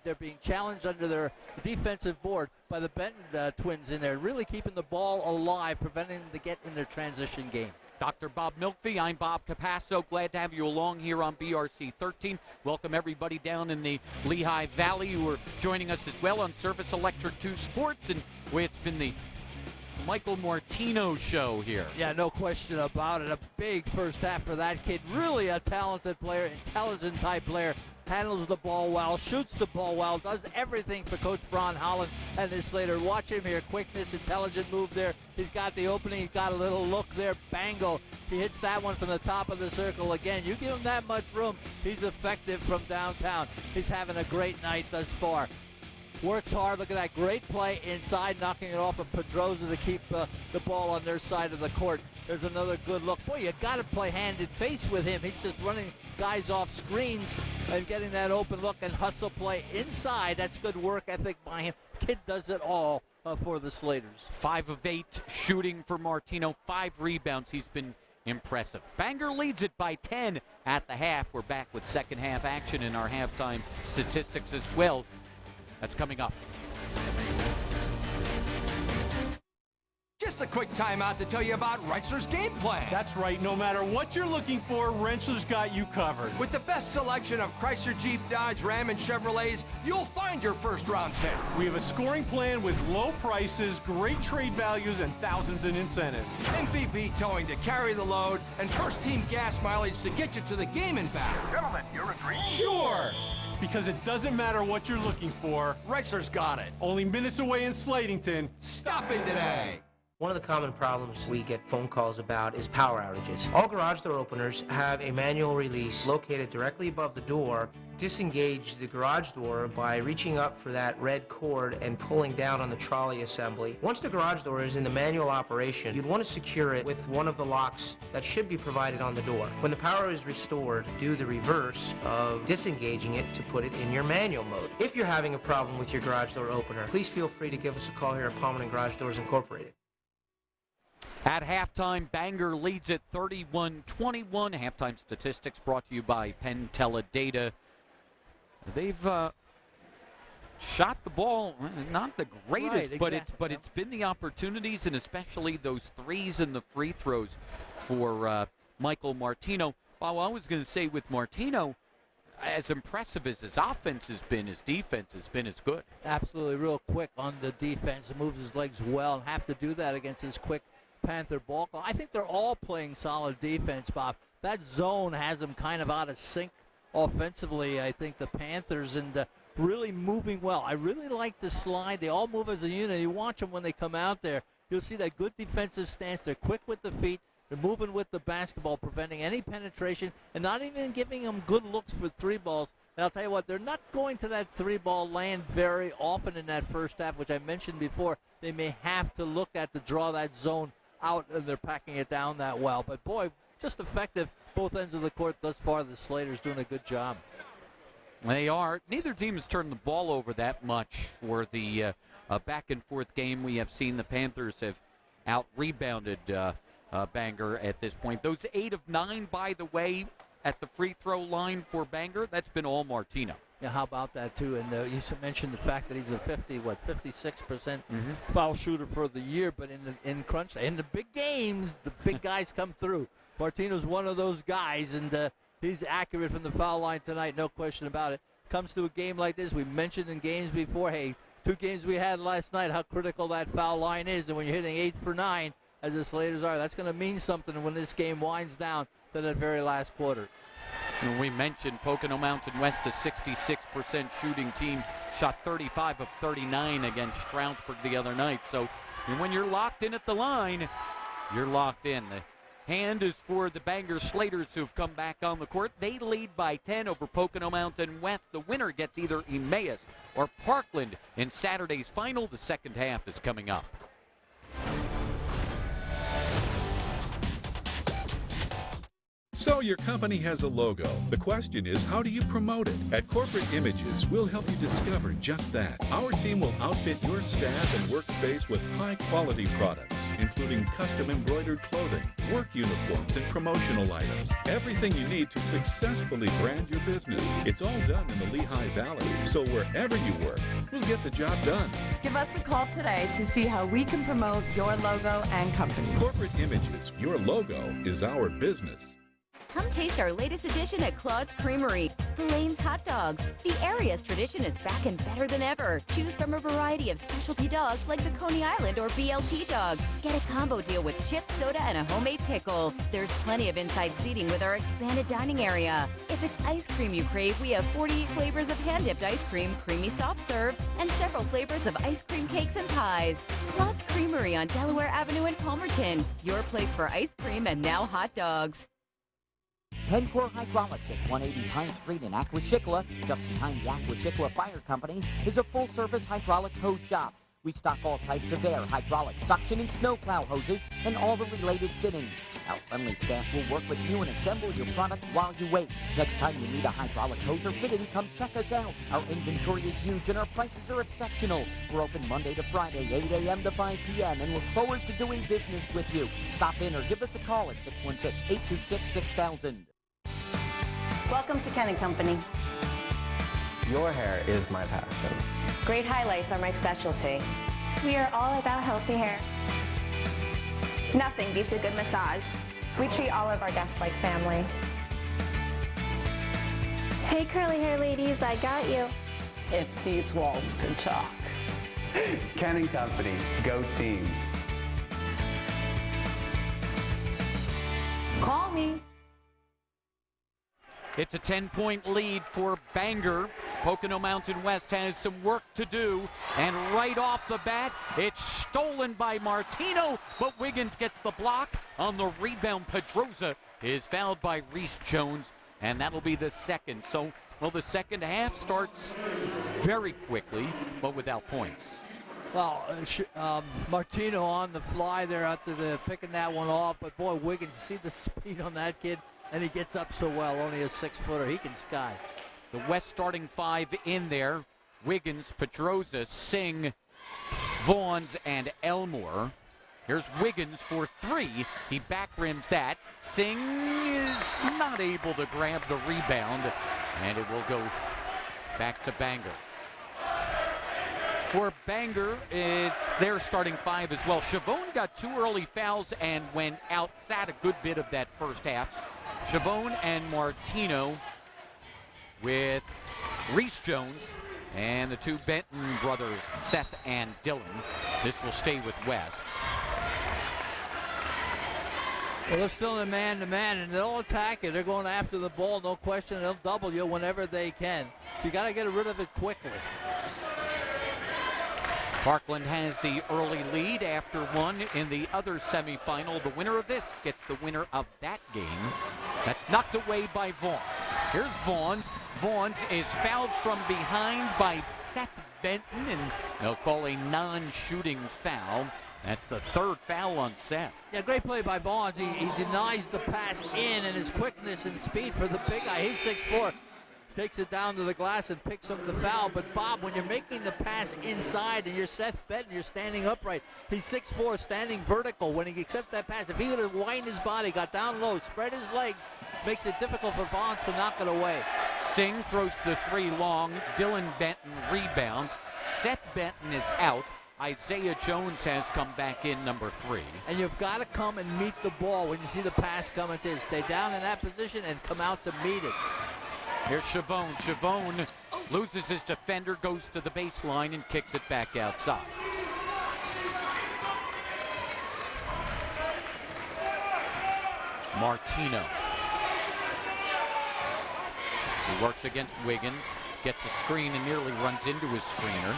They're being challenged under their defensive board by the Benton twins in there, really keeping the ball alive, preventing them to get in their transition game. Dr. Bob Milkby, I'm Bob Capasso. Glad to have you along here on BRC 13. Welcome everybody down in the Lehigh Valley who are joining us as well on Service Electric 2 Sports. And it's been the Michael Martino show here. Yeah, no question about it. A big first half for that kid. Really a talented player, intelligent type player. Handles the ball well, shoots the ball well, does everything for Coach Braun Holland and his Slater. Watch him here. Quickness, intelligent move there. He's got the opening. He's got a little look there. Bango. He hits that one from the top of the circle again. You give him that much room, he's effective from downtown. He's having a great night thus far. Works hard. Look at that great play inside, knocking it off of Pedroza to keep the ball on their side of the court. There's another good look. Boy, you got to play hand and face with him. He's just running guys off screens and getting that open look and hustle play inside. That's good work ethic by him. Kid does it all for the Slaters. 5 of 8 shooting for Martino, 5 rebounds. He's been impressive. Bangor leads it by 10 at the half. We're back with second half action in our halftime statistics as well. That's coming up. Just a quick timeout to tell you about Rentschler's game plan. That's right. No matter what you're looking for, Rentschler's got you covered. With the best selection of Chrysler, Jeep, Dodge, Ram, and Chevrolets, you'll find your first-round pick. We have a scoring plan with low prices, great trade values, and thousands in incentives. MVP towing to carry the load, and first-team gas mileage to get you to the game and back. Gentlemen, you agree? Sure! Because it doesn't matter what you're looking for. Rentschler's got it. Only minutes away in Slatington. Stop in today. One of the common problems we get phone calls about is power outages. All garage door openers have a manual release located directly above the door. Disengage the garage door by reaching up for that red cord and pulling down on the trolley assembly. Once the garage door is in the manual operation, you'd want to secure it with one of the locks that should be provided on the door. When the power is restored, do the reverse of disengaging it to put it in your manual mode. If you're having a problem with your garage door opener, please feel free to give us a call here at Palman & Garage Doors Incorporated. At halftime, Bangor leads at 31-21. Halftime statistics brought to you by Penn Teledata. They've shot the ball not the greatest, right, but it's been the opportunities and especially those threes and the free throws for Michael Martino. Well, I was going to say with Martino, as impressive as his offense has been, his defense has been as good. Absolutely, real quick on the defense. He moves his legs well and have to do that against his quick Panther ball. I think they're all playing solid defense, Bob. That zone has them kind of out of sync offensively. I think the Panthers and really moving well. I really like the slide. They all move as a unit. You watch them when they come out there. You'll see that good defensive stance. They're quick with the feet. They're moving with the basketball, preventing any penetration, and not even giving them good looks for 3 balls. And I'll tell you what, they're not going to that 3-ball land very often in that first half, which I mentioned before. They may have to look at to draw that zone out, and they're packing it down that well. But, boy, just effective both ends of the court thus far. The Slaters doing a good job. They are. Neither team has turned the ball over that much for the back-and-forth game. We have seen the Panthers have out-rebounded Bangor at this point. Those 8 of 9, by the way, at the free throw line for Bangor, that's been all Martino. Yeah, how about that, too? And you mentioned the fact that he's a 56% foul shooter for the year, but in crunch, in the big games, the big guys come through. Martino's one of those guys, and he's accurate from the foul line tonight, no question about it. Comes to a game like this, we mentioned in games before, hey, 2 games we had last night, how critical that foul line is, and when you're hitting 8 for 9, as the Slaters are. That's going to mean something when this game winds down to that very last quarter. And we mentioned Pocono Mountain West, a 66% shooting team, shot 35 of 39 against Stroudsburg the other night. So when you're locked in at the line, you're locked in. The hand is for the Bangor Slaters, who've come back on the court. They lead by 10 over Pocono Mountain West. The winner gets either Emmaus or Parkland in Saturday's final. The second half is coming up. So your company has a logo. The question is, how do you promote it? At Corporate Images, we'll help you discover just that. Our team will outfit your staff and workspace with high-quality products, including custom embroidered clothing, work uniforms, and promotional items. Everything you need to successfully brand your business. It's all done in the Lehigh Valley, so wherever you work, we'll get the job done. Give us a call today to see how we can promote your logo and company. Corporate Images, your logo is our business. Come taste our latest addition at Claude's Creamery, Spillane's Hot Dogs. The area's tradition is back and better than ever. Choose from a variety of specialty dogs like the Coney Island or BLT dog. Get a combo deal with chips, soda, and a homemade pickle. There's plenty of inside seating with our expanded dining area. If it's ice cream you crave, we have 48 flavors of hand-dipped ice cream, creamy soft serve, and several flavors of ice cream cakes and pies. Claude's Creamery on Delaware Avenue in Palmerton. Your place for ice cream and now hot dogs. Pencor Hydraulics at 180 Pine Street in Aquashikla, just behind the Aquashikla Fire Company, is a full-service hydraulic hose shop. We stock all types of air, hydraulic, suction, and snowplow hoses, and all the related fittings. Our friendly staff will work with you and assemble your product while you wait. Next time you need a hydraulic hose or fitting, come check us out. Our inventory is huge and our prices are exceptional. We're open Monday to Friday, 8 a.m. to 5 p.m., and look forward to doing business with you. Stop in or give us a call at 616-826-6000. Welcome to Ken & Company. Your hair is my passion. Great highlights are my specialty. We are all about healthy hair. Nothing beats a good massage. We treat all of our guests like family. Hey curly hair ladies, I got you. If these walls could talk. Ken & Company, go team. Call me. It's a 10-point lead for Bangor. Pocono Mountain West has some work to do, and right off the bat, it's stolen by Martino, but Wiggins gets the block. On the rebound, Pedroza is fouled by Reese Jones, and that'll be the second. So, well, the second half starts very quickly, but without points. Well, Martino on the fly there after picking that one off, but boy, Wiggins, see the speed on that kid? And he gets up so well, only a 6-footer. He can sky. The West starting five in there. Wiggins, Pedroza, Singh, Vaughns, and Elmore. Here's Wiggins for three. He back rims that. Singh is not able to grab the rebound, and it will go back to Bangor. For Bangor, it's their starting five as well. Chavone got two early fouls and went outside a good bit of that first half. Chavone and Martino with Reese Jones and the two Benton brothers, Seth and Dylan. This will stay with West. Well, they're still in man-to-man, and they'll attack it. They're going after the ball, no question. They'll double you whenever they can. So you got to get rid of it quickly. Parkland has the early lead after one in the other semifinal. The winner of this gets the winner of that game. That's knocked away by Vaughns. Here's Vaughns. Vaughns is fouled from behind by Seth Benton, and they'll call a non-shooting foul. That's the third foul on Seth. Yeah, great play by Vaughns. He denies the pass in, and his quickness and speed for the big guy. He's 6'4". Takes it down to the glass and picks up the foul. But, Bob, when you're making the pass inside and you're Seth Benton, you're standing upright. He's 6'4", standing vertical. When he accepts that pass, if he would have widened his body, got down low, spread his legs, makes it difficult for Vaughns to knock it away. Singh throws the three long. Dylan Benton rebounds. Seth Benton is out. Isaiah Jones has come back in, number 3. And you've got to come and meet the ball when you see the pass coming in. Stay down in that position and come out to meet it. Here's Chavone. Chavone loses his defender, goes to the baseline, and kicks it back outside. Martino. He works against Wiggins, gets a screen and nearly runs into his screener.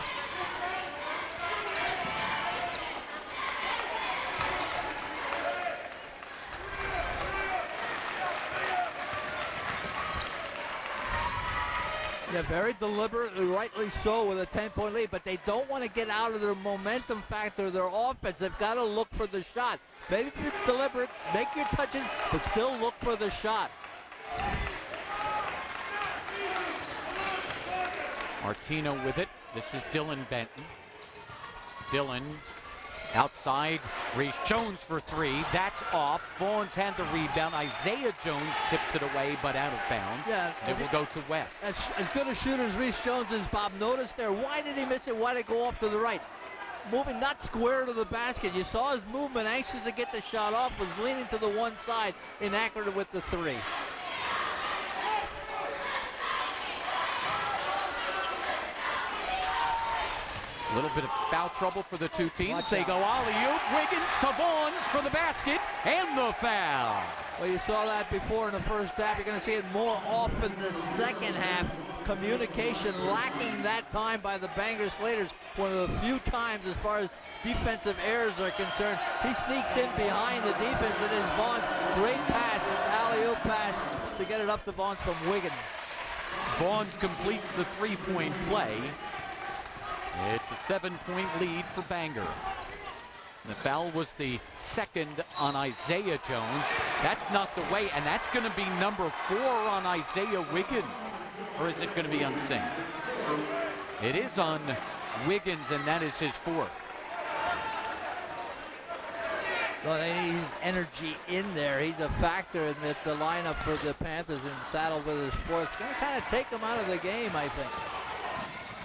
Yeah, very deliberately, rightly so, with a 10-point lead, but they don't want to get out of their momentum factor, their offense. They've got to look for the shot. Maybe be deliberate, make your touches, but still look for the shot. Martino with it. This is Dylan Benton. Dylan outside. Reese Jones for three. That's off. Vaughn's had the rebound. Isaiah Jones tips it away, but out of bounds. Yeah, it will go to West. As good a shooter as Reese Jones is, Bob, notice there. Why did he miss it? Why did it go off to the right? Moving not square to the basket. You saw his movement, anxious to get the shot off, was leaning to the one side, inaccurate with the three. A little bit of foul trouble for the two teams. They go alley-oop. Wiggins to Vaughn's for the basket and the foul. Well, you saw that before in the first half. You're going to see it more often in the second half. Communication lacking that time by the Bangor Slaters. One of the few times as far as defensive errors are concerned. He sneaks in behind the defense. It is Vaughn's great pass, alley-oop pass to get it up to Vaughn's from Wiggins. Vaughn's completes the three-point play. It's a 7-point lead for Bangor. The foul was the second on Isaiah Jones. That's not the way, and that's going to be number 4 on Isaiah Wiggins. Or is it going to be on Singh? It is on Wiggins, and that is his 4th. Well, they need his energy in there. He's a factor in the lineup for the Panthers and saddled with his 4th. It's going to kind of take him out of the game, I think.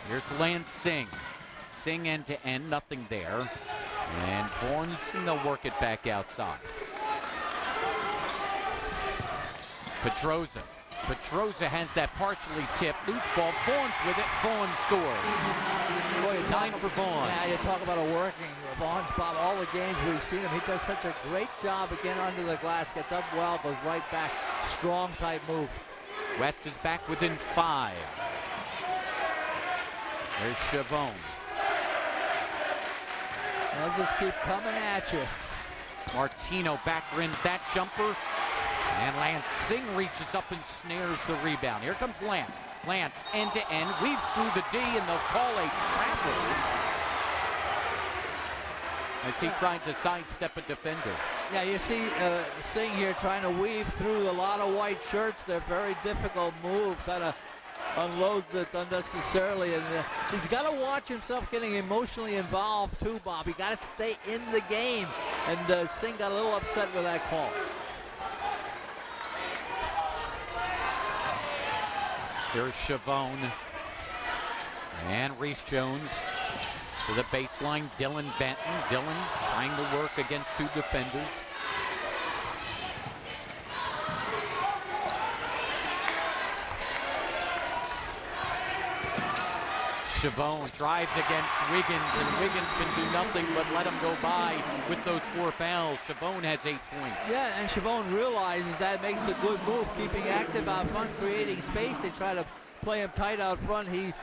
Here's Lance Singh. Singh end-to-end, nothing there. And Vaughn's, and they'll work it back outside. Pedroza. Pedroza has that partially tipped. Loose ball. Vaughn's with it. Vaughn scores. Boy, 9 for Vaughn. Yeah, you talk about a working Vaughn's, Bob. All the games we've seen him, he does such a great job again under the glass. Gets up well, goes right back. Strong type move. West is back within 5. There's Chavon. They'll just keep coming at you. Martino back rims that jumper. And Lance Singh reaches up and snares the rebound. Here comes Lance. Lance end-to-end, weaves through the D, and they'll call a travel as he tried to sidestep a defender. Yeah, you see Singh here trying to weave through a lot of white shirts. They're very difficult move, kind of unloads it unnecessarily, and he's got to watch himself getting emotionally involved too, Bob. He got to stay in the game, and Singh got a little upset with that call. Here's Chavon and Reese Jones to the baseline. Dylan Benton. Dylan trying to work against 2 defenders. Chavon drives against Wiggins, and Wiggins can do nothing but let him go by with those 4 fouls. Chavon has 8 points. Yeah, and Chavon realizes that makes the good move, keeping active out front, creating space. They try to play him tight out front. He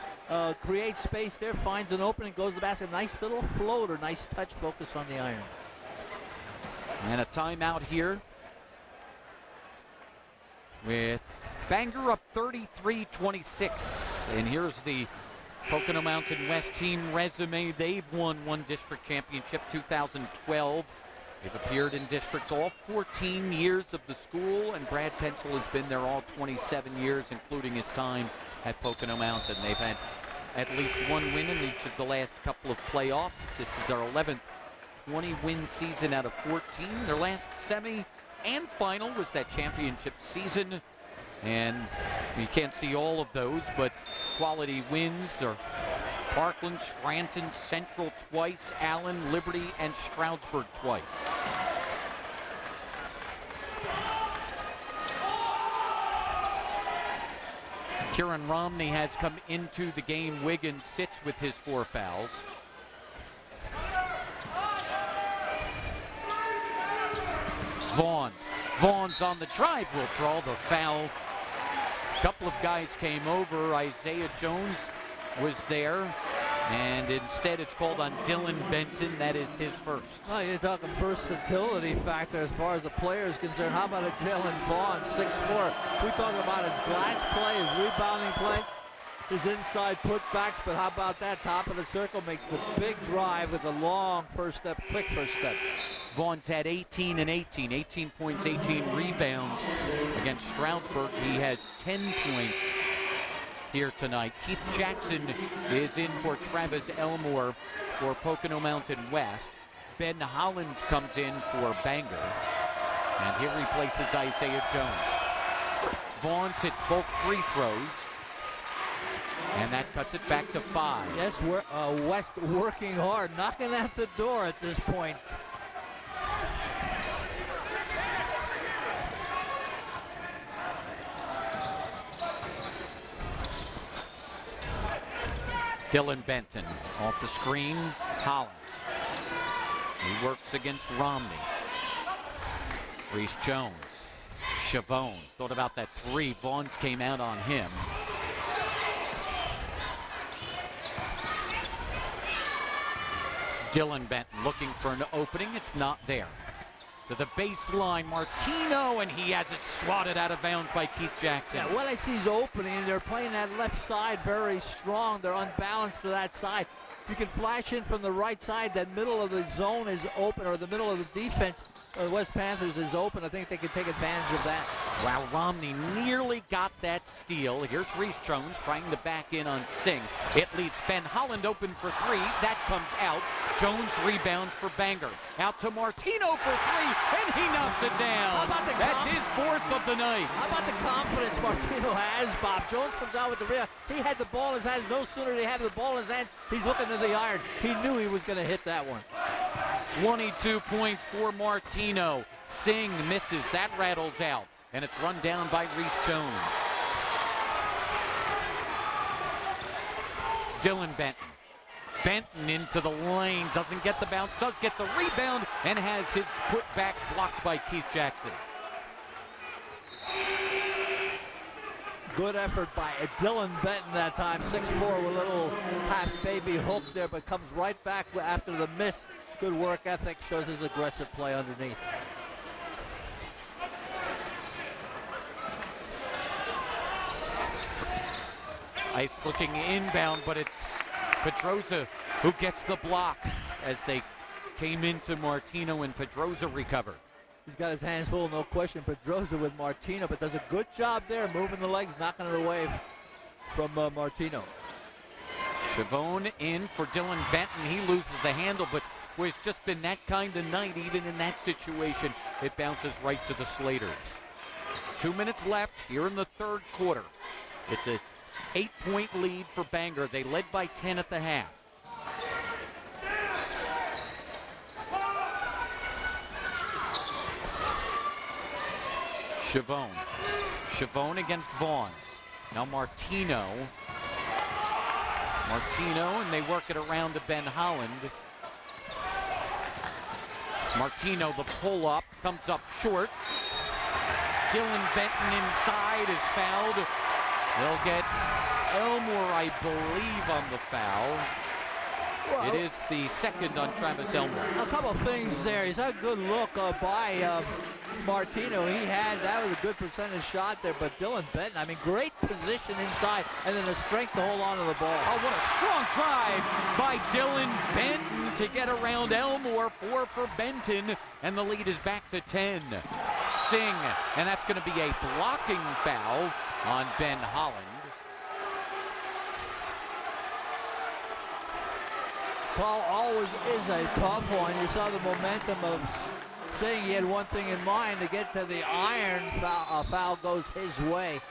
creates space there, finds an opening, goes to the basket. Nice little floater, nice touch, focus on the iron. And a timeout here with Bangor up 33-26. And here's the Pocono Mountain West team resume. They've won 1 district championship, 2012. They've appeared in districts all 14 years of the school, and Brad Pencil has been there all 27 years, including his time at Pocono Mountain. They've had at least 1 win in each of the last couple of playoffs. This is their 11th 20-win season out of 14. Their last semi and final was that championship season. And you can't see all of those, but quality wins are Parkland, Scranton, Central twice, Allen, Liberty, and Stroudsburg twice. Kieran Romney has come into the game. Wiggins sits with his 4 fouls. Vaughn's Vaughn's on the drive will draw the foul. A couple of guys came over. Isaiah Jones was there. And instead it's called on Dylan Benton. That is his first. Well, you're talking versatility factor as far as the player is concerned. How about a Jalen Vaughn, 6'4"? We talk about his glass play, his rebounding play, his inside putbacks, but how about that? Top of the circle, makes the big drive with a long first step, quick first step. Vaughn's had 18 and 18, 18 points, 18 rebounds against Stroudsburg. He has 10 points here tonight. Keith Jackson is in for Travis Elmore for Pocono Mountain West. Ben Holland comes in for Bangor. And he replaces Isaiah Jones. Vaughn hits both free throws. And that cuts it back to 5. Yes, West working hard, knocking at the door at this point. Dylan Benton off the screen. Hollins. He works against Romney. Reese Jones. Chavone thought about that three. Vaughn's came out on him. Dylan Benton looking for an opening. It's not there. To the baseline, Martino, and he has it swatted out of bounds by Keith Jackson. Yeah, what I see is opening, and they're playing that left side very strong. They're unbalanced to that side. You can flash in from the right side. That middle of the zone is open, or the middle of the defense, the West Panthers is open. I think they can take advantage of that. Wow, Romney nearly got that steal. Here's Reese Jones trying to back in on Singh. It leaves Ben Holland open for 3. That comes out. Jones rebounds for Bangor. Out to Martino for 3, and he knocks it down. That's his 4th of the night. How about the confidence Martino has, Bob? Jones comes out with the rebound. He had the ball in his hands. No sooner did he have the ball in his hands, he's looking to the iron. He knew he was going to hit that one. 22 points for Martino. Singh misses. That rattles out. And it's run down by Reese Jones. Dylan Benton. Benton into the lane. Doesn't get the bounce. Does get the rebound. And has his putback blocked by Keith Jackson. Good effort by Dylan Benton that time. 6'4" with a little half baby hook there, but comes right back after the miss. Good work ethic. Shows his aggressive play underneath. Ice looking inbound, but it's Pedroza who gets the block as they came into Martino, and Pedroza recovered. He's got his hands full, no question. Pedroza with Martino, but does a good job there, moving the legs, knocking it away from Martino. Chavone in for Dylan Benton. He loses the handle, but it's just been that kind of night. Even in that situation, it bounces right to the Slaters. 2 minutes left here in the third quarter. It's a 8-point lead for Bangor. They led by 10 at the half. Chavone against Vaughn's. Now Martino, and they work it around to Ben Holland. Martino, the pull-up, comes up short. Dylan Benton inside is fouled. They'll get Elmore, I believe, on the foul. Well, it is the second on Travis Elmore. A couple of things there. He's had a good look by Martino. That was a good percentage shot there, but Dylan Benton, I mean, great position inside, and then the strength to hold on to the ball. Oh, what a strong drive by Dylan Benton to get around Elmore. 4 for Benton, and the lead is back to 10. Singh, and that's going to be a blocking foul on Ben Holland. Call always is a tough one. You saw the momentum of Singh. He had one thing in mind, to get to the iron. Foul goes his way.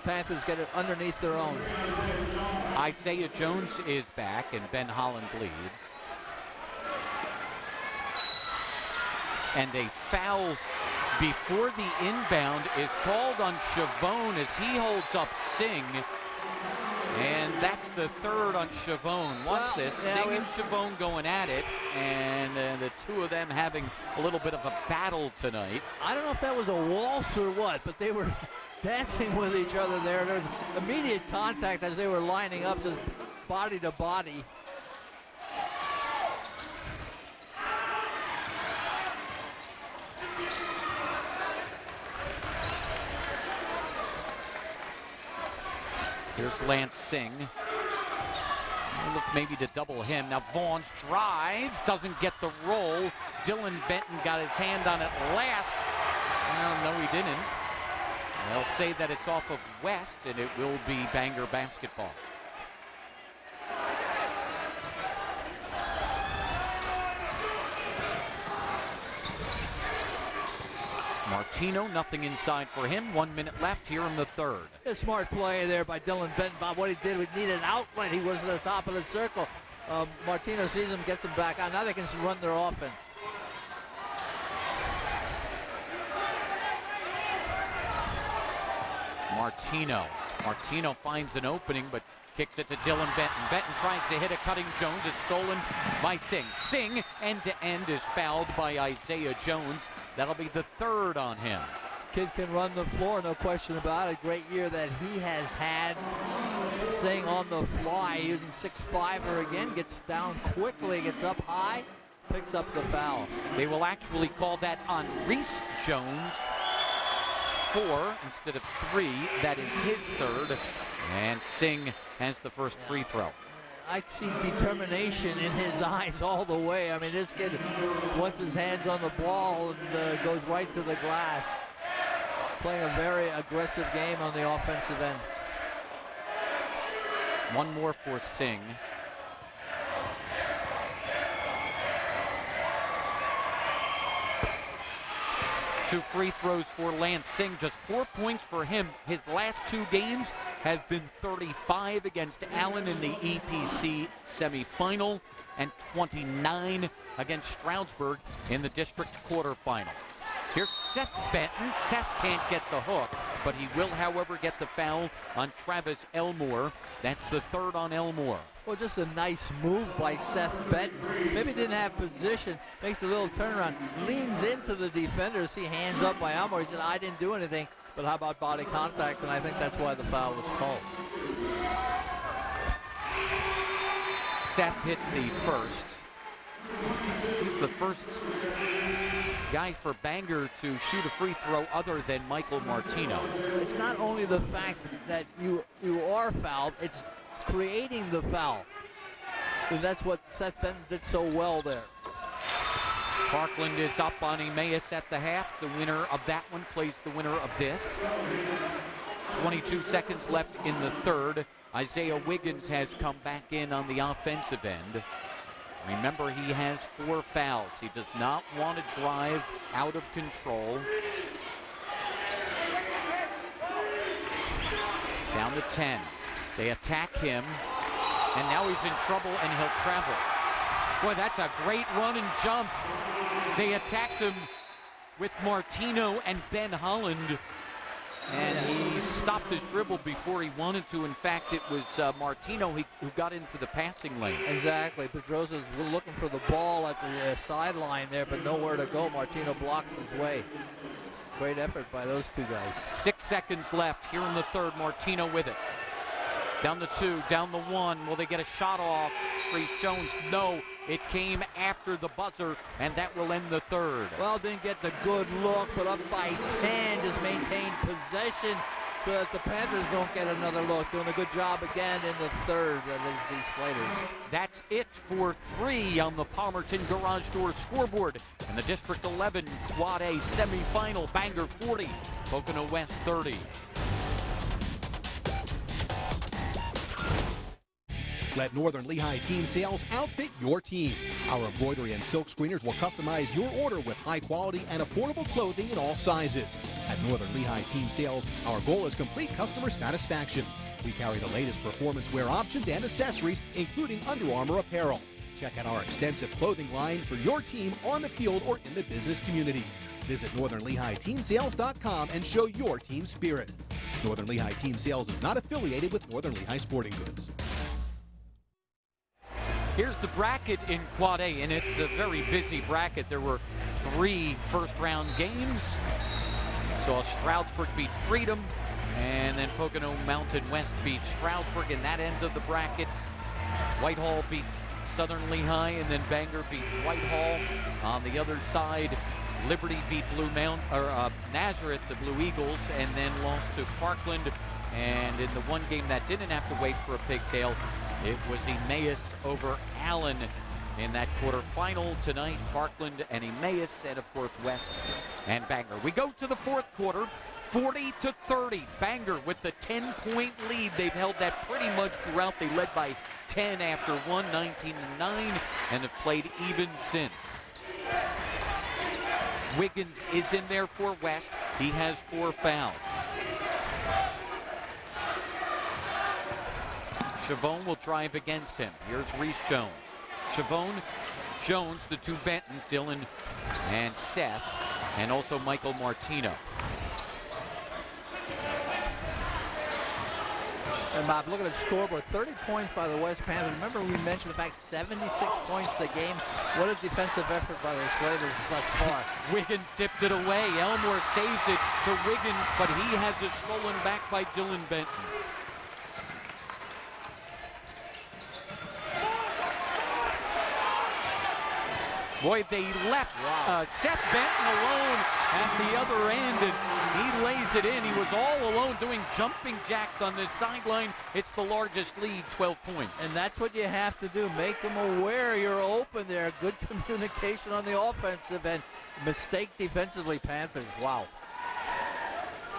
Panthers get it underneath their own. Isaiah Jones is back, and Ben Holland leads. And a foul before the inbound is called on Chavone as he holds up Singh. And that's the third on Chavone. Watch this. Sing and Chavone going at it, and the two of them having a little bit of a battle tonight. I don't know if that was a waltz or what, but they were dancing with each other there. There was immediate contact as they were lining up, just body to body. Here's Lance Singh. Look maybe to double him. Now Vaughn's drives, doesn't get the roll. Dylan Benton got his hand on it last. Well, no, he didn't. They'll say that it's off of West, and it will be Bangor basketball. Martino, nothing inside for him. 1 minute left here in the third. A smart play there by Dylan Benton. Bob, what he did, we needed an outlet. He was at the top of the circle. Martino sees him, gets him back out. Now they can run their offense. Martino finds an opening, but kicks it to Dylan Benton. Benton tries to hit a cutting Jones. It's stolen by Singh. Singh, end-to-end, is fouled by Isaiah Jones. That'll be the third on him. Kid can run the floor, no question about it. Great year that he has had. Singh on the fly, using 6'5"er again. Gets down quickly, gets up high, picks up the foul. They will actually call that on Reese Jones. 4 instead of 3. That is his third. And Singh has the first free throw. I see determination in his eyes all the way. I mean, this kid wants his hands on the ball and goes right to the glass. Playing a very aggressive game on the offensive end. One more for Singh. Two free throws for Lance Singh, just 4 points for him. His last 2 games have been 35 against Allen in the EPC semifinal and 29 against Stroudsburg in the district quarterfinal. Here's Seth Benton. Seth can't get the hook, but he will, however, get the foul on Travis Elmore. That's the third on Elmore. Well, just a nice move by Seth Benton. Maybe didn't have position, makes a little turnaround, leans into the defender. See hands up by Elmore. He said, I didn't do anything, but how about body contact? And I think that's why the foul was called. Seth hits the first. He's the first guy for Bangor to shoot a free throw other than Michael Martino. It's not only the fact that you are fouled, it's creating the foul. And that's what Seth Benton did so well there. Parkland is up on Emmaus at the half. The winner of that one plays the winner of this. 22 seconds left in the third. Isaiah Wiggins has come back in on the offensive end. Remember, he has 4 fouls. He does not want to drive out of control. Down to 10. They attack him, and now he's in trouble, and he'll travel. Boy, that's a great run and jump. They attacked him with Martino and Ben Holland, and he stopped his dribble before he wanted to. In fact, it was Martino who got into the passing lane. Exactly. Pedrosa's looking for the ball at the sideline there, but nowhere to go. Martino blocks his way. Great effort by those two guys. 6 seconds left here in the third. Martino with it. Down the 2, down the 1. Will they get a shot off? Reese Jones, no. It came after the buzzer, and that will end the third. Well, didn't get the good look, but up by 10, just maintained possession so that the Panthers don't get another look. Doing a good job again in the third, that is the Slaters. That's it for 3 on the Palmerton Garage Door scoreboard. And the District 11 Quad A semifinal, Bangor 40, Pocono West 30. Let Northern Lehigh Team Sales outfit your team. Our embroidery and silk screeners will customize your order with high quality and affordable clothing in all sizes. At Northern Lehigh Team Sales, our goal is complete customer satisfaction. We carry the latest performance wear options and accessories, including Under Armour apparel. Check out our extensive clothing line for your team on the field or in the business community. Visit NorthernLehighTeamSales.com and show your team spirit. Northern Lehigh Team Sales is not affiliated with Northern Lehigh Sporting Goods. Here's the bracket in Quad A, and it's a very busy bracket. There were 3 first-round games. Saw Stroudsburg beat Freedom, and then Pocono Mountain West beat Stroudsburg in that end of the bracket. Whitehall beat Southern Lehigh, and then Bangor beat Whitehall. On the other side, Liberty beat Nazareth, the Blue Eagles, and then lost to Parkland. And in the one game that didn't have to wait for a pigtail, it was Emmaus over Allen in that quarterfinal tonight. Parkland and Emmaus, and of course West and Bangor. We go to the fourth quarter, 40-30. Bangor with the 10-point lead. They've held that pretty much throughout. They led by 10 after 1, 19-9, and have played even since. Wiggins is in there for West. He has 4 fouls. Chavone will drive against him. Here's Reese Jones. Chavone, Jones, the 2 Bentons, Dylan and Seth, and also Michael Martino. And Bob, look at the scoreboard, 30 points by the West Panthers. Remember we mentioned the fact 76 points a game. What a defensive effort by the Slaters thus far. Wiggins tipped it away. Elmore saves it to Wiggins, but he has it stolen back by Dylan Benton. Boy, they left Seth Benton alone at the other end, and he lays it in. He was all alone doing jumping jacks on this sideline. It's the largest lead, 12 points. And that's what you have to do. Make them aware you're open there. Good communication on the offensive end. Mistake defensively, Panthers. Wow.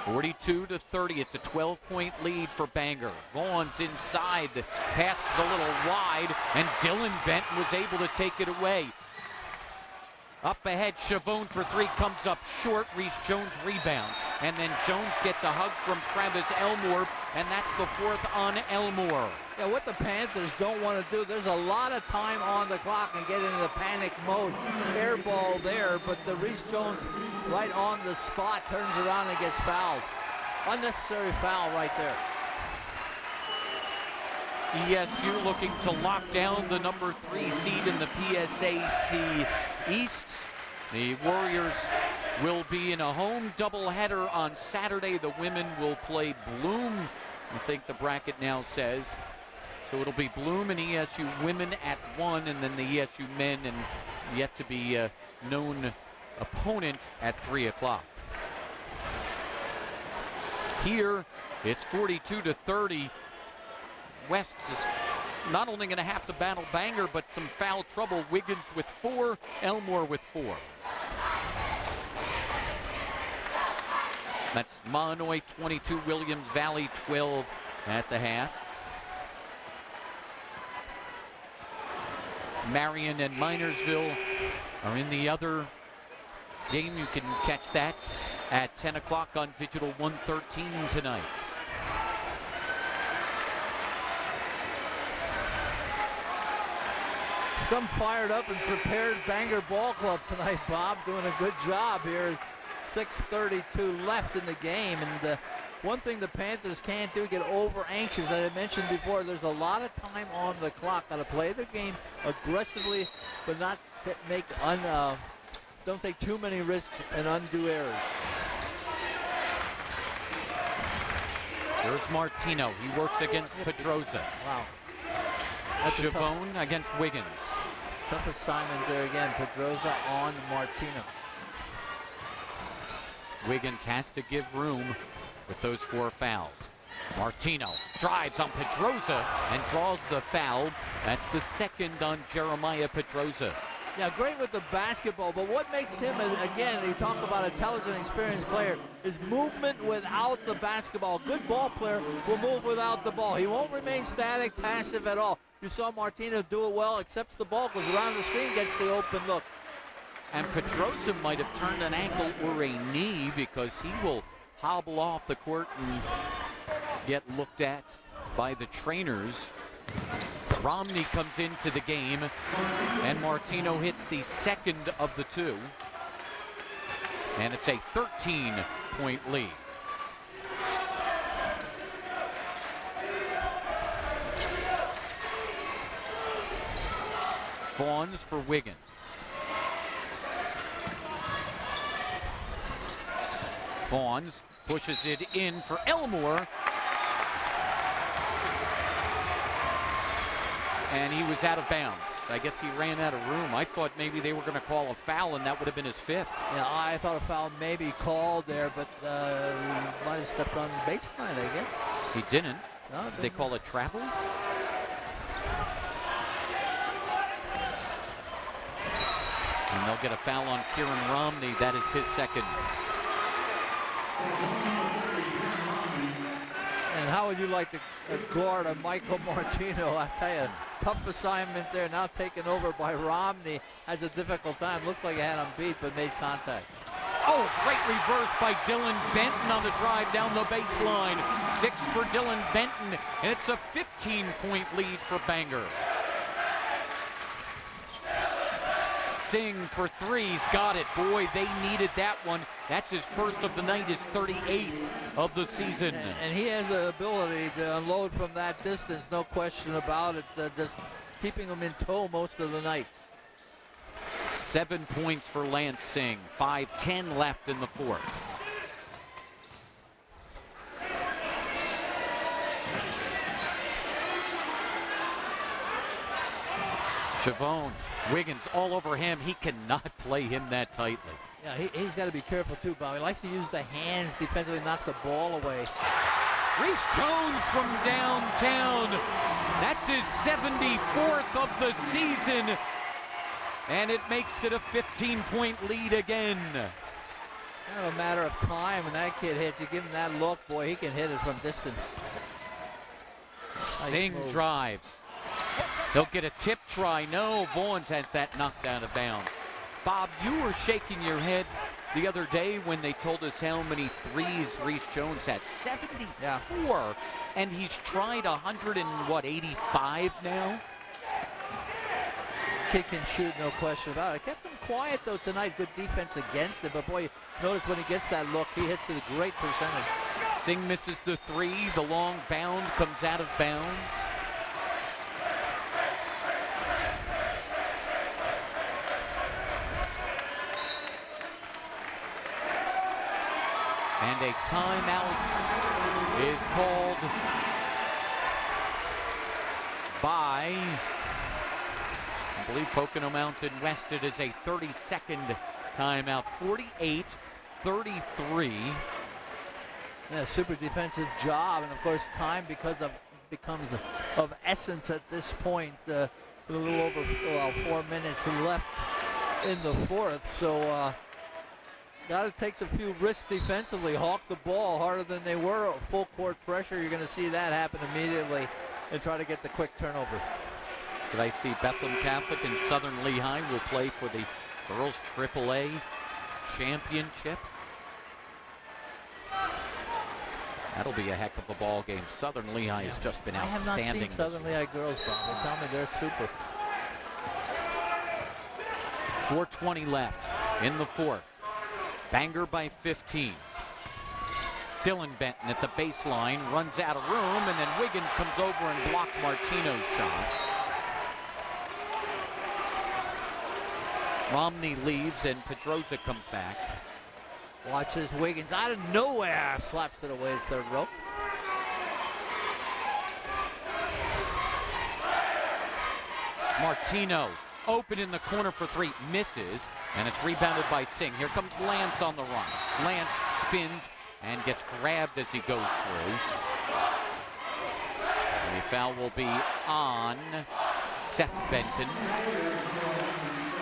42-30. It's a 12-point lead for Bangor. Vaughn's inside. The pass is a little wide, and Dylan Benton was able to take it away. Up ahead, Chavone for 3 comes up short. Reese Jones rebounds. And then Jones gets a hug from Travis Elmore, and that's the 4th on Elmore. Yeah, what the Panthers don't want to do, there's a lot of time on the clock and get into the panic mode. Air ball there, but the Reese Jones right on the spot turns around and gets fouled. Unnecessary foul right there. ESU looking to lock down the number 3 seed in the PSAC East. The Warriors will be in a home doubleheader on Saturday. The women will play Bloom, I think the bracket now says. So it'll be Bloom and ESU women at 1, and then the ESU men and yet to be known opponent at 3 o'clock. Here, it's 42-30. West is not only going to have to battle Bangor, but some foul trouble. Wiggins with 4, Elmore with 4. That's Mahanoy 22, Williams Valley 12 at the half. Marion and Minersville are in the other game. You can catch that at 10 o'clock on Digital 113 tonight. Some fired up and prepared Bangor Ball Club tonight, Bob, doing a good job here. 6:32 left in the game, and one thing the Panthers can't do, get over anxious. As I mentioned before, there's a lot of time on the clock. Got to play the game aggressively, but not make don't take too many risks and undue errors. There's Martino. He works against Pedroza. Wow. Chavone against Wiggins. Tough assignment there again. Pedroza on Martino. Wiggins has to give room with those 4 fouls. Martino drives on Pedroza and draws the foul. That's the 2nd on Jeremiah Pedroza. Yeah, great with the basketball, but what makes him, again, you talk about intelligent, experienced player, is movement without the basketball. Good ball player will move without the ball. He won't remain static, passive at all. You saw Martino do it well, accepts the ball, goes around the screen, gets the open look. And Pedroza might have turned an ankle or a knee, because he will hobble off the court and get looked at by the trainers. Romney comes into the game, and Martino hits the 2nd of the 2. And it's a 13-point lead. Fawns for Wiggins. Fawns pushes it in for Elmore. And he was out of bounds. I guess he ran out of room. I thought maybe they were going to call a foul, and that would have been his 5th. Yeah, I thought a foul may be called there, but might have stepped on the baseline, I guess. He didn't. No, Did they call it travel? And they'll get a foul on Kieran Romney. That is his 2nd. And how would you like to guard a Michael Martino? I tell you, tough assignment there. Now taken over by Romney. Has a difficult time. Looks like he had him beat, but made contact. Oh, great reverse by Dylan Benton on the drive down the baseline. 6 for Dylan Benton, and it's a 15-point lead for Bangor. Singh for 3's got it. Boy, they needed that one. That's his 1st of the night, his 38th of the season. And he has the ability to unload from that distance, no question about it. Just keeping him in tow most of the night. 7 points for Lance Singh. 5:10 left in the 4th. Chavone, Wiggins all over him. He cannot play him that tightly. Yeah, he's got to be careful too, Bob. He likes to use the hands defensively, knock the ball away. Reese Jones from downtown. That's his 74th of the season. And it makes it a 15-point lead again. Kind of a matter of time when that kid hits. You give him that look, boy, he can hit it from distance. Singh drives. They'll get a tip try. No, Vaughns has that knocked out of bounds. Bob, you were shaking your head the other day when they told us how many threes Reese Jones had. 74. Yeah. And he's tried 185 now. Kid can shoot, no question about it. Kept him quiet, though, tonight. Good defense against it. But, boy, notice when he gets that look, he hits it a great percentage. Singh misses the 3. The long bound comes out of bounds. And a timeout is called by, I believe, Pocono Mountain West. It is a 30-second timeout. 48-33. Yeah, super defensive job. And, of course, time becomes of essence at this point. A little over 4 minutes left in the 4th. So, got to take a few risks defensively. Hawk the ball harder than they were. Full court pressure. You're going to see that happen immediately and try to get the quick turnover. Did I see Bethlehem Catholic and Southern Lehigh will play for the girls AAA championship? That'll be a heck of a ball game. Southern Lehigh has just been outstanding. I have not seen Southern Lehigh girls, Bob. They tell me they're super. 4:20 left in the 4th. Bangor by 15. Dylan Benton at the baseline runs out of room, and then Wiggins comes over and blocks Martino's shot. Romney leaves, and Pedroza comes back. Watch this, Wiggins out of nowhere slaps it away at third rope. Martino open in the corner for 3, misses, and it's rebounded by Singh. Here comes Lance on the run. Lance spins and gets grabbed as he goes through. And the foul will be on Seth Benton.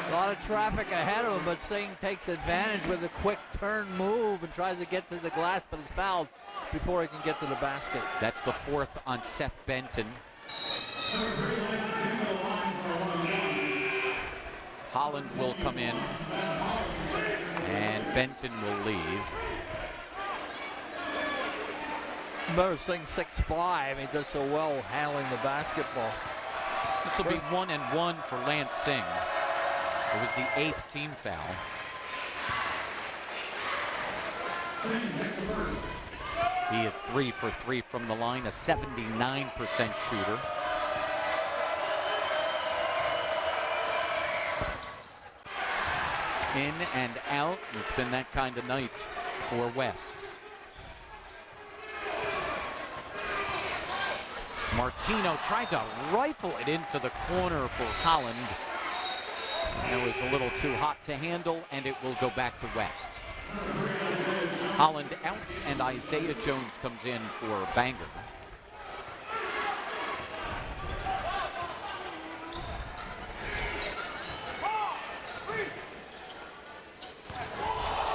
A lot of traffic ahead of him, but Singh takes advantage with a quick turn move and tries to get to the glass, but is fouled before he can get to the basket. That's the 4th on Seth Benton. Holland will come in, and Benton will leave. Remember, Singh's 6'5", he does so well handling the basketball. This will be 1 and 1 for Lance Singh. It was the 8th team foul. He is 3 for 3 from the line, a 79% shooter. in and out. It's been that kind of night for West. Martino tried to rifle it into the corner for Holland. It was a little too hot to handle, and it will go back to West. Holland out, and Isaiah Jones comes in for Bangor.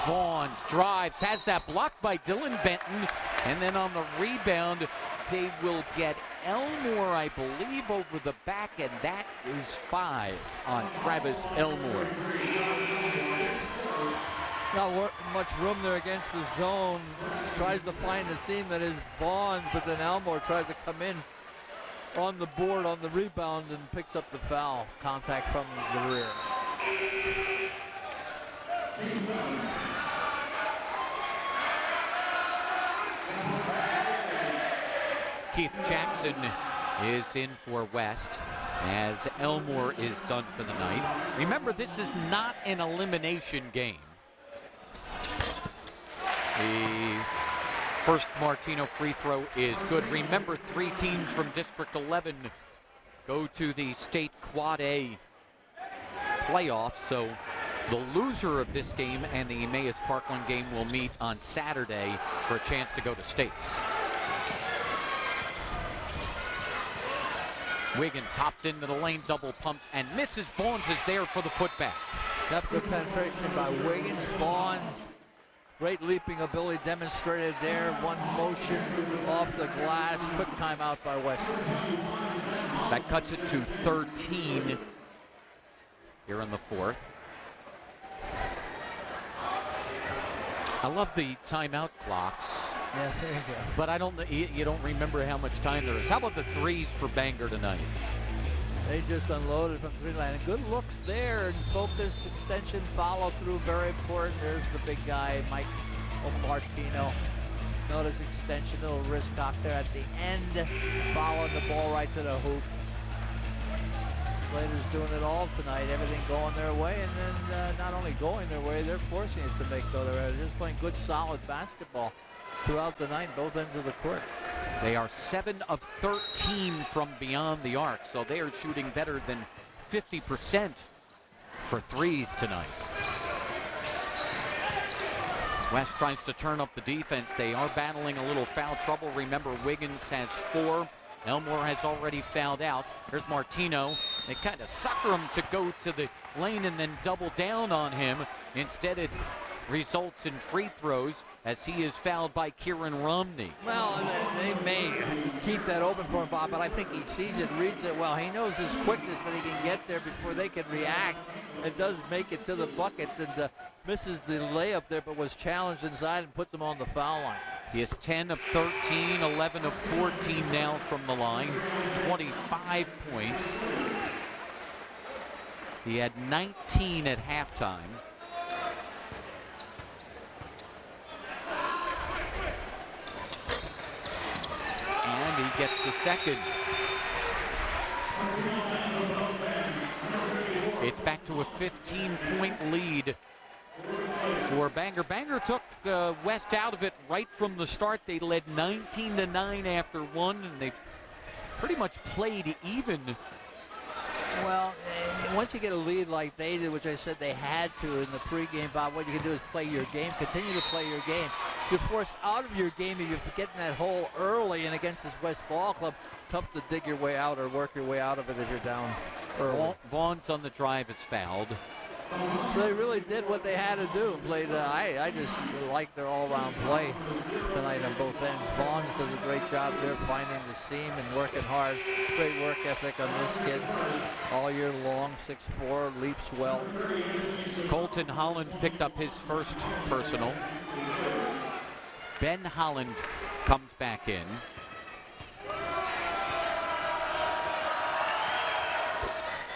Vaughn drives, has that blocked by Dylan Benton, and then on the rebound, they will get Elmore, I believe, over the back, and that is 5 on Travis Elmore. Not much room there against the zone. Tries to find the seam that is Vaughn's, but then Elmore tries to come in on the board on the rebound and picks up the foul. Contact from the rear. Keith Jackson is in for West as Elmore is done for the night. Remember, this is not an elimination game. The first Martino free throw is good. Remember, 3 teams from District 11 go to the state Quad A playoffs, so the loser of this game and the Emmaus Parkland game will meet on Saturday for a chance to go to states. Wiggins hops into the lane, double pumps, and misses. Vaughns is there for the putback. Depth of penetration by Wiggins. Vaughns, great leaping ability demonstrated there. One motion off the glass. Quick timeout by West. That cuts it to 13 here in the fourth. I love the timeout clocks. Yeah, there you go. But I don't. You don't remember how much time there is. How about the threes for Bangor tonight? They just unloaded from 3-line. And good looks there. And focus, extension, follow through, very important. There's the big guy, Mike Martino. Notice extension, little wrist cock there at the end. Following the ball right to the hoop. Slater's doing it all tonight. Everything going their way, and then not only going their way, they're forcing it to make go their way. They're just playing good, solid basketball throughout the night, both ends of the court. They are 7 of 13 from beyond the arc, so they are shooting better than 50% for threes tonight. West tries to turn up the defense. They are battling a little foul trouble. Remember, Wiggins has 4. Elmore has already fouled out. Here's Martino. They kind of sucker him to go to the lane and then double down on him. Instead, it results in free throws as he is fouled by Kieran Romney. Well, they may keep that open for him, Bob, but I think he sees it, reads it well. He knows his quickness when he can get there before they can react. It does make it to the bucket and misses the layup there, but was challenged inside and puts him on the foul line. He is 10 of 13, 11 of 14 now from the line, 25 points. He had 19 at halftime. And he gets the second. It's back to a 15-point lead for Bangor. Bangor took West out of it right from the start. They led 19-9 after 1, and they pretty much played even. Well, once you get a lead like they did, which I said they had to in the pregame, Bob, what you can do is play your game, continue to play your game. You're forced out of your game if you're getting that hole early, and against this West Ball Club, tough to dig your way out or work your way out of it if you're down early. Vaughn's on the drive is fouled. So they really did what they had to do. Played. I just like their all-around play tonight on both ends. Vaughn's does a great job there finding the seam and working hard. Great work ethic on this kid all year long. 6'4", leaps well. Colton Holland picked up his first personal. Ben Holland comes back in.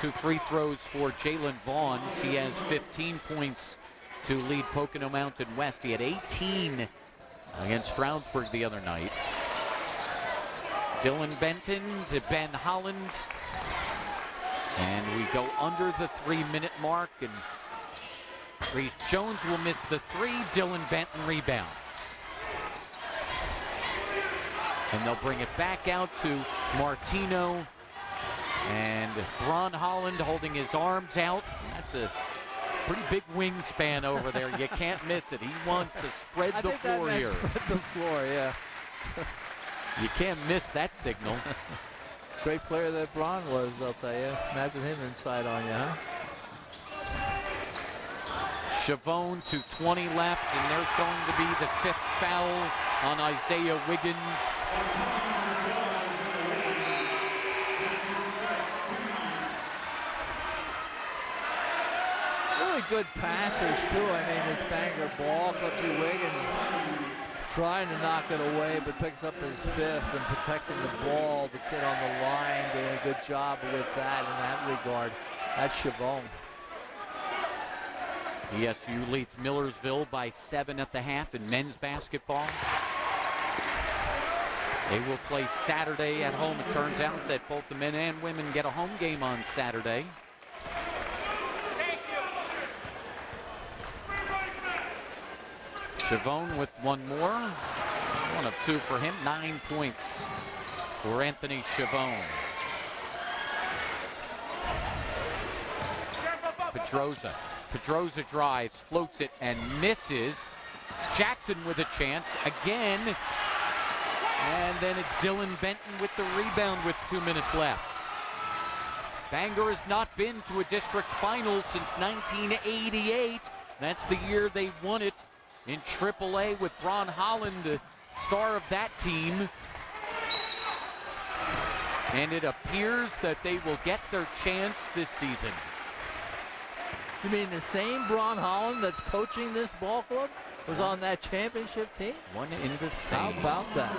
Two free throws for Jalen Vaughns. He has 15 points to lead Pocono Mountain West. He had 18 against Stroudsburg the other night. Dylan Benton to Ben Holland. And we go under the 3-minute mark. And Reese Jones will miss the 3. Dylan Benton rebounds. And they'll bring it back out to Martino. And Bron Holland holding his arms out. That's a pretty big wingspan over there. You can't miss it. He wants to spread the floor here. Spread the floor, yeah. You can't miss that signal. Great player that Bron was, I'll tell you. Imagine him inside on you, huh? Chavone to 20 left, and there's going to be the 5th foul on Isaiah Wiggins. Really good passers, too. I mean, this Bangor ball, Clutchy Wiggins trying to knock it away, but picks up his 5th and protecting the ball. The kid on the line doing a good job with that in that regard. That's Chavone. ESU leads Millersville by 7 at the half in men's basketball. They will play Saturday at home. It turns out that both the men and women get a home game on Saturday. Chavone with one more. 1 of 2 for him. 9 points for Anthony Chavone. Pedroza drives, floats it, and misses. Jackson with a chance again. And then it's Dylan Benton with the rebound with 2 minutes left. Bangor has not been to a district final since 1988. That's the year they won it in AAA with Bron Holland, the star of that team. And it appears that they will get their chance this season. You mean the same Bron Holland that's coaching this ball club was on that championship team? One in the same. How about that?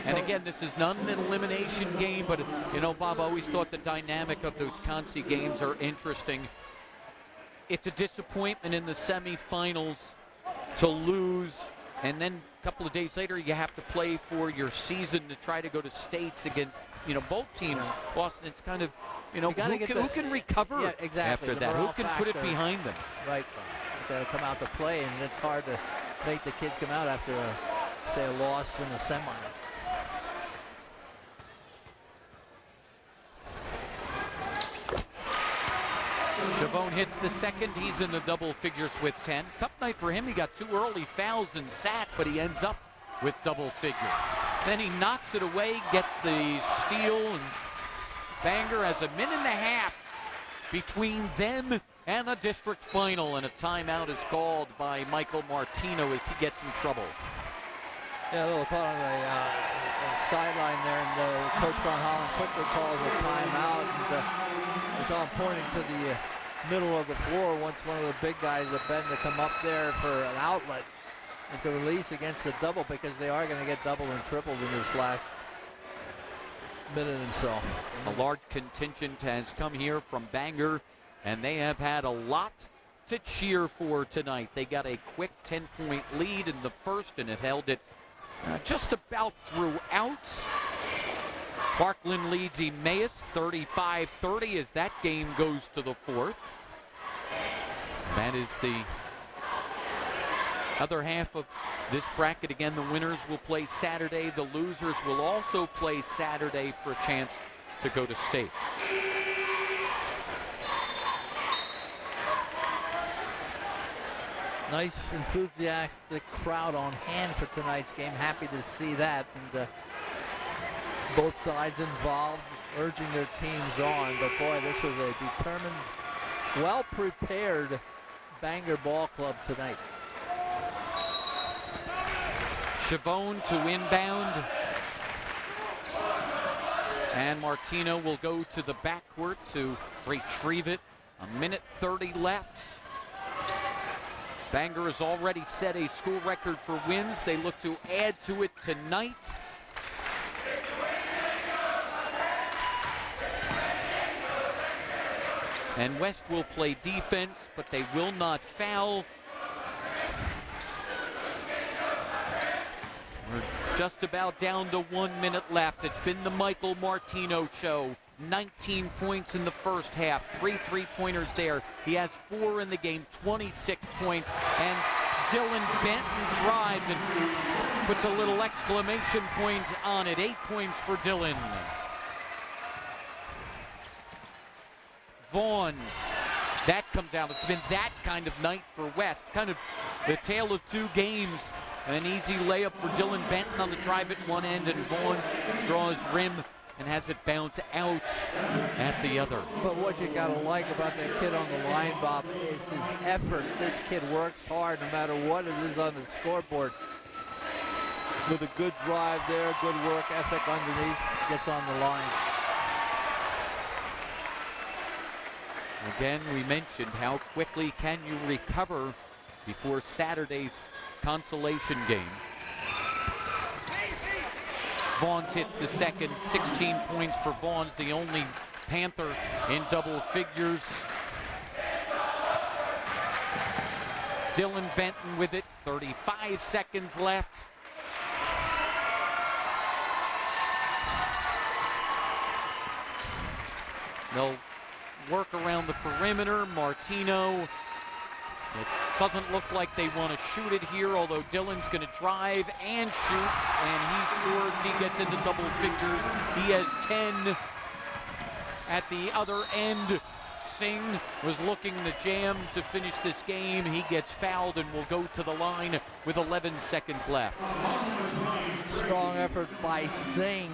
And again, this is not an elimination game, but you know, Bob, I always thought the dynamic of those Concy games are interesting. It's a disappointment in the semifinals to lose, and then a couple of days later you have to play for your season to try to go to states against, you know, both teams. Boston, it's kind of, you know, who can recover after that? Who can put it behind them? Right. Got to come out to play, and it's hard to make the kids come out after, say, a loss in the semis. Chavone hits the second. He's in the double figures with 10. Tough night for him. He got 2 early fouls and sat, but he ends up with double figures. Then he knocks it away, gets the steal, and Bangor has a minute and a half between them and the district final, and a timeout is called by Michael Martino as he gets in trouble. Yeah, a little caught on the sideline there, and Coach Bron Holland quickly calls a timeout. And we saw him pointing to the middle of the floor once one of the big guys at Ben to come up there for an outlet and to release against the double, because they are going to get doubled and tripled in this last minute and so. A large contingent has come here from Bangor, and they have had a lot to cheer for tonight. They got a quick 10-point lead in the first, and it held it just about throughout. Parkland leads Emmaus 35-30 as that game goes to the fourth. That is the other half of this bracket. Again, the winners will play Saturday. The losers will also play Saturday for a chance to go to states. Nice, enthusiastic crowd on hand for tonight's game. Happy to see that. And both sides involved, urging their teams on. But boy, this was a determined, well-prepared Bangor ball club tonight. Chavone to inbound. And Martino will go to the backcourt to retrieve it. 1:30 left. Bangor has already set a school record for wins. They look to add to it tonight. And West will play defense, but they will not foul. We're just about down to 1 minute left. It's been the Michael Martino Show 19 points in the first half, 3 three-pointers there. He has 4 in the game, 26 points. And Dylan Benton drives and puts a little exclamation point on it. 8 points for Dylan. Vaughns, that comes out. It's been that kind of night for West. Kind of the tale of two games. An easy layup for Dylan Benton on the drive at one end, and Vaughn draws rim and has it bounce out at the other. But what you gotta like about that kid on the line, Bob, is his effort. This kid works hard no matter what it is on the scoreboard. With a good drive there, good work ethic underneath, gets on the line. Again, we mentioned how quickly can you recover before Saturday's consolation game. Vaughns hits the second, 16 points for Vaughns, the only Panther in double figures. Dylan Benton with it, 35 seconds left. They'll work around the perimeter. Martino, it doesn't look like they want to shoot it here, although Dylan's going to drive and shoot, and he scores. He gets into double figures. He has 10 at the other end. Singh was looking to jam to finish this game. He gets fouled and will go to the line with 11 seconds left. Strong effort by Singh.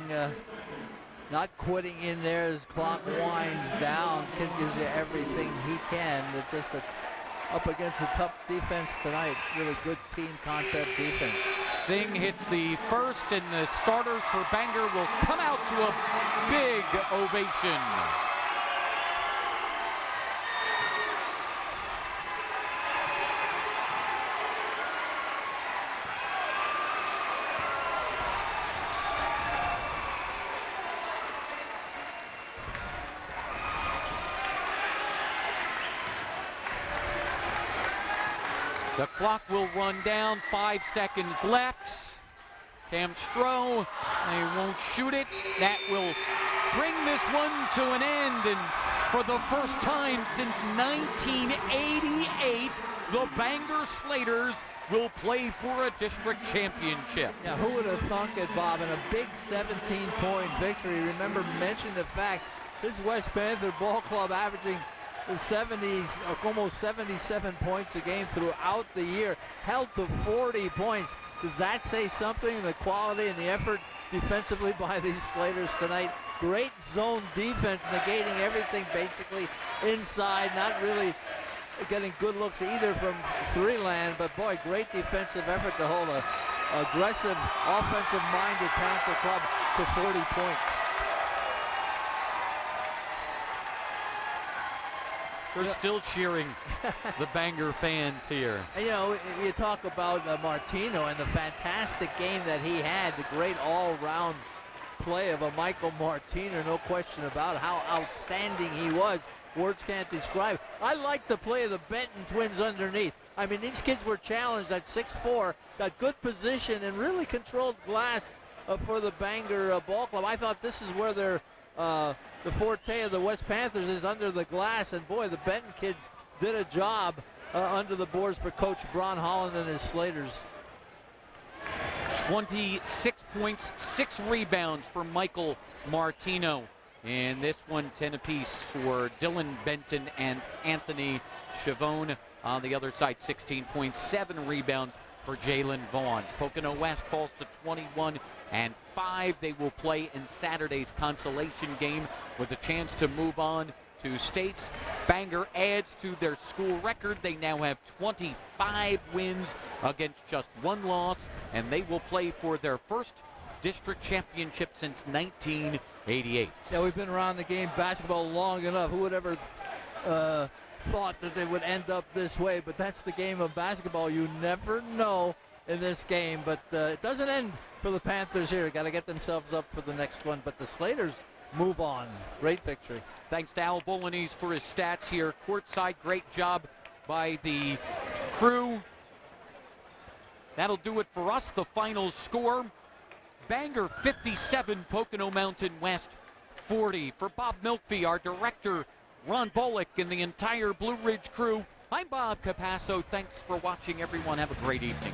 Not quitting in there as clock winds down. Kid gives you everything he can. Just up against a tough defense tonight. Really good team concept defense. Singh hits the first, and the starters for Bangor will come out to a big ovation. The clock will run down, 5 seconds left. Cam Stroh, they won't shoot it. That will bring this one to an end. And for the first time since 1988, the Bangor Slaters will play for a district championship. Yeah, who would have thunk it, Bob? And a big 17-point victory. Remember, mention the fact this West Panther ball club averaging the 70s, almost 77 points a game throughout the year, held to 40 points. Does that say something? The quality and the effort defensively by these Slaters tonight. Great zone defense, negating everything basically inside, not really getting good looks either from three land, but boy, great defensive effort to hold a aggressive, offensive-minded Panther club to 40 points. We're still cheering the Bangor fans here. And, you know, you talk about Martino and the fantastic game that he had, the great all-round play of a Michael Martino, no question about how outstanding he was. Words can't describe. I like the play of the Benton twins underneath. I mean, these kids were challenged at 6'4", got good position, and really controlled glass for the Bangor ball club. I thought this is where they're the forte of the West Panthers is under the glass, and boy, the Benton kids did a job under the boards for Coach Bron Holland and his Slaters. 26 points, 6 rebounds for Michael Martino. And this one 10 apiece for Dylan Benton and Anthony Chavone. On the other side, 16 points, 7 rebounds for Jalen Vaughns. Pocono West falls to 21-5. They will play in Saturday's consolation game with a chance to move on to states. Bangor adds to their school record. They now have 25 wins against just 1 loss, and they will play for their first district championship since 1988. Yeah, we've been around the game basketball long enough. Who would ever thought that they would end up this way? But that's the game of basketball. You never know in this game, but it doesn't end for the Panthers here. Got to get themselves up for the next one, but the Slaters move on. Great victory. Thanks to Al Bolognese for his stats here courtside. Great job by the crew. That'll do it for us. The final score: Bangor 57, Pocono Mountain West 8:40. For Bob Milkby, our director, Ron Bullock, and the entire Blue Ridge crew, I'm Bob Capasso. Thanks for watching, everyone. Have a great evening.